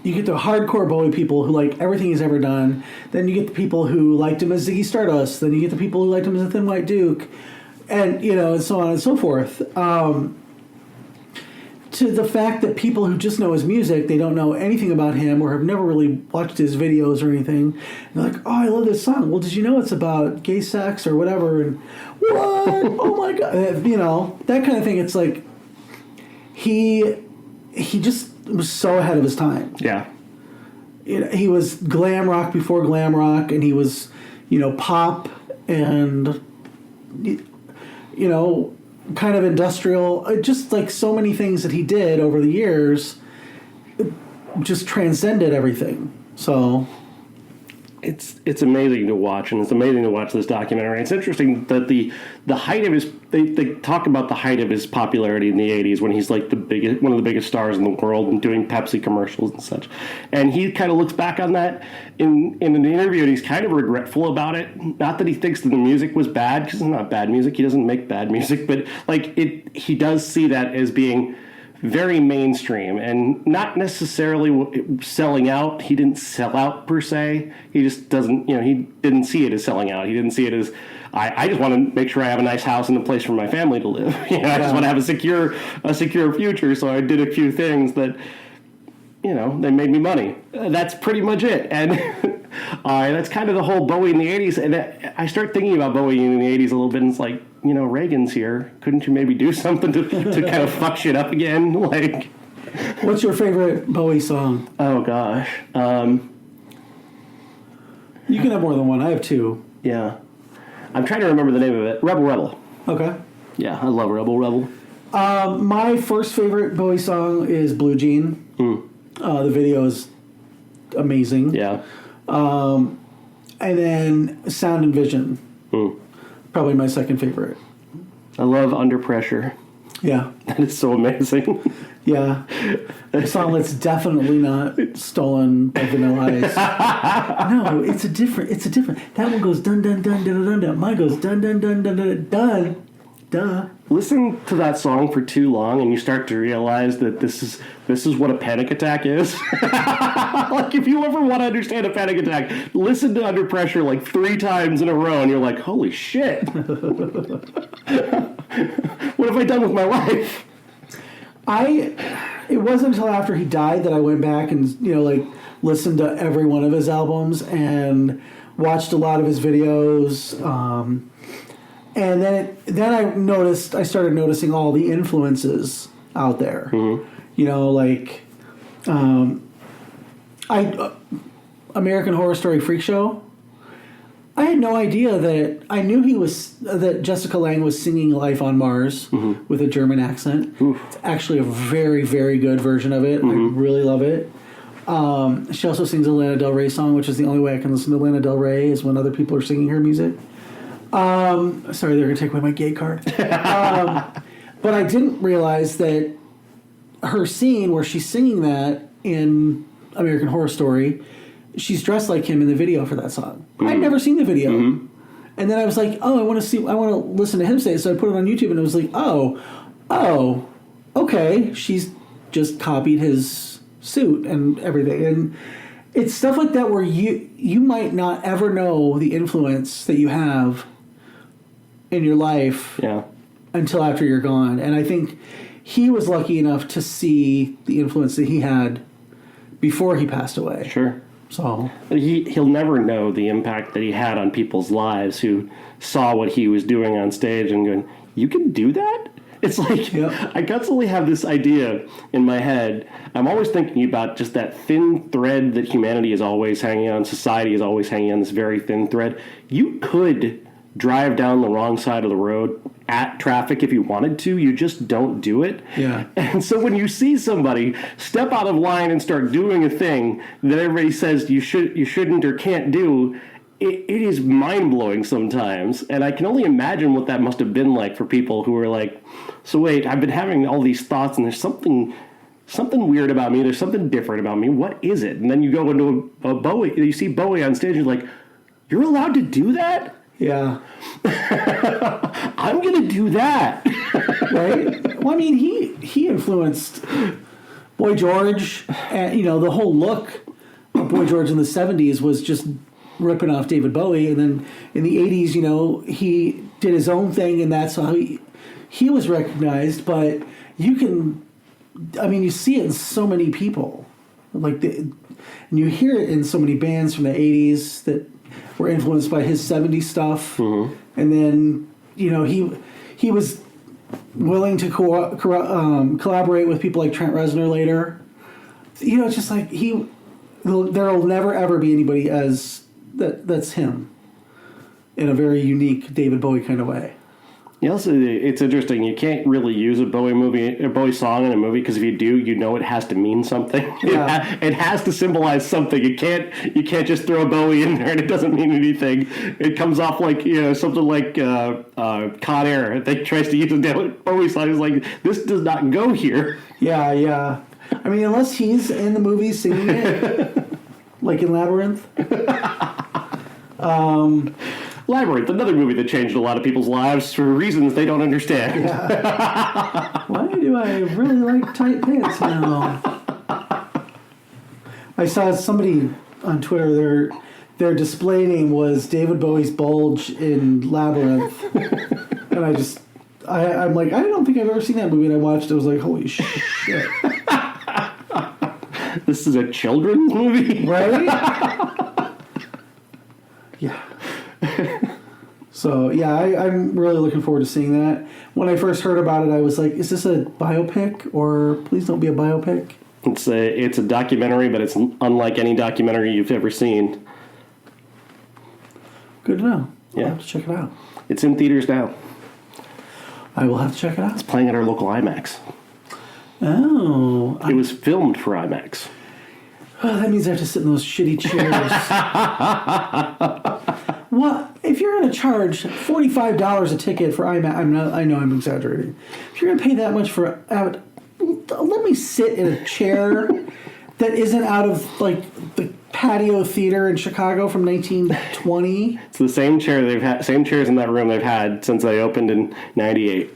you get the hardcore Bowie people who like everything he's ever done. Then you get the people who liked him as Ziggy Stardust. Then you get the people who liked him as a Thin White Duke. And, and so on and so forth. To the fact that people who just know his music, they don't know anything about him or have never really watched his videos or anything. And they're like, oh, I love this song. Well, did you know it's about gay sex or whatever? And what? Oh, my God. That kind of thing. It's like he just was so ahead of his time. Yeah. He was glam rock before glam rock, and he was, pop and, kind of industrial. Just so many things that he did over the years just transcended everything. So, it's amazing to watch, and it's amazing to watch this documentary. It's interesting that the height of his they talk about the height of his popularity in the 80s when he's like one of the biggest stars in the world and doing Pepsi commercials and such. And he kind of looks back on that in an interview, and he's kind of regretful about it. Not that he thinks that the music was bad, because it's not bad music. He doesn't make bad music, but like he does see that as being very mainstream and not necessarily selling out. He didn't sell out per se. He just doesn't, he didn't see it as selling out. He didn't see it as, I just want to make sure I have a nice house and a place for my family to live. I just want to have a secure future. So I did a few things that, they made me money. That's pretty much it. And that's kind of the whole Bowie in the 80s. And I start thinking about Bowie in the 80s a little bit, and it's like, Reagan's here. Couldn't you maybe do something to kind of fuck shit up again? Like, what's your favorite Bowie song? Oh, gosh. You can have more than one. I have two. Yeah. I'm trying to remember the name of it. Rebel Rebel. Okay. Yeah, I love Rebel Rebel. My first favorite Bowie song is Blue Jean. The video is amazing. Yeah. And then Sound and Vision. Probably my second favorite. I love Under Pressure. Yeah. That is so amazing. Yeah. A song that's definitely not stolen by Vanilla Ice. No, it's a different. That one goes dun dun dun dun dun dun. Mine goes dun dun dun dun dun dun. Duh. Listen to that song for too long, and you start to realize that this is what a panic attack is. Like, if you ever want to understand a panic attack, listen to Under Pressure like 3 times in a row, and you're like, holy shit. What have I done with my life? It wasn't until after he died that I went back and, listened to every one of his albums and watched a lot of his videos. And then I started noticing all the influences out there. American Horror Story Freak Show. I had no idea that Jessica Lange was singing Life on Mars with a German accent. Oof. It's actually a very, very good version of it. I really love it. She also sings a Lana Del Rey song, which is the only way I can listen to Lana Del Rey is when other people are singing her music. Sorry, they're going to take away my gay card. But I didn't realize that her scene where she's singing that in American Horror Story, she's dressed like him in the video for that song. I'd never seen the video. And then I was like, I want to listen to him say it. So I put it on YouTube, and it was like, oh, okay. She's just copied his suit and everything. And it's stuff like that where you might not ever know the influence that you have in your life until after you're gone. And I think he was lucky enough to see the influence that he had before he passed away. Sure. So he'll never know the impact that he had on people's lives who saw what he was doing on stage and going, you can do that? It's like, I constantly have this idea in my head. I'm always thinking about just that thin thread that humanity is always hanging on, society is always hanging on, this very thin thread. You could drive down the wrong side of the road at traffic if you wanted to. You just don't do it. Yeah. And so when you see somebody step out of line and start doing a thing that everybody says you shouldn't or can't do, it is mind-blowing sometimes. And I can only imagine what that must have been like for people who were like, so wait, I've been having all these thoughts and there's something weird about me. There's something different about me. What is it? And then you go into a Bowie, you see Bowie on stage and you're like, you're allowed to do that? Yeah. I'm going to do that. Right? Well, I mean, he influenced Boy George, and, the whole look of Boy George in the 70s was just ripping off David Bowie. And then in the 80s, he did his own thing, and that's how he was recognized. But you see it in so many people. And you hear it in so many bands from the 80s that were influenced by his 70s stuff. And then, he was willing to collaborate with people like Trent Reznor later. It's just like there'll never ever be anybody that's him in a very unique David Bowie kind of way. Yeah, also, it's interesting. You can't really use a Bowie song in a movie because if you do, you know it has to mean something. Yeah. It has to symbolize something. You can't just throw a Bowie in there and it doesn't mean anything. It comes off like something like Con Air. I think tries to use a Bowie song. It's like this does not go here. Yeah, yeah. I mean, unless he's in the movie singing it, like in Labyrinth. Labyrinth, another movie that changed a lot of people's lives for reasons they don't understand. Why do I really like tight pants now? I saw somebody on Twitter, their display name was David Bowie's bulge in Labyrinth. And I'm like, I don't think I've ever seen that movie, and I watched it, I was like, holy shit. This is a children's movie? Right? Yeah. So, yeah, I'm really looking forward to seeing that. When I first heard about it, I was like, is this a biopic? Or please don't be a biopic. It's a documentary, but it's unlike any documentary you've ever seen. Good to know. Yeah. I'll have to check it out. It's in theaters now. I will have to check it out. It's playing at our local IMAX. Oh. It was filmed for IMAX. Oh, that means I have to sit in those shitty chairs. What? If you're going to charge $45 a ticket for IMAX, I know I'm exaggerating. If you're going to pay that much for let me sit in a chair that isn't out of like the patio theater in Chicago from 1920. It's the same same chairs in that room they've had since they opened in '98.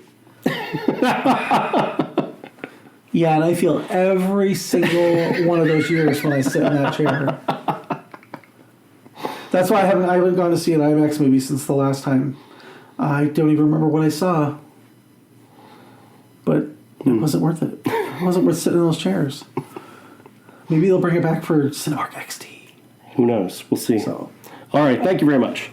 Yeah, and I feel every single one of those years when I sit in that chair. That's why I haven't gone to see an IMAX movie since the last time. I don't even remember what I saw. But it wasn't worth it. It wasn't worth sitting in those chairs. Maybe they'll bring it back for Cinemark XD. Who knows? We'll see. So. All right. Thank you very much.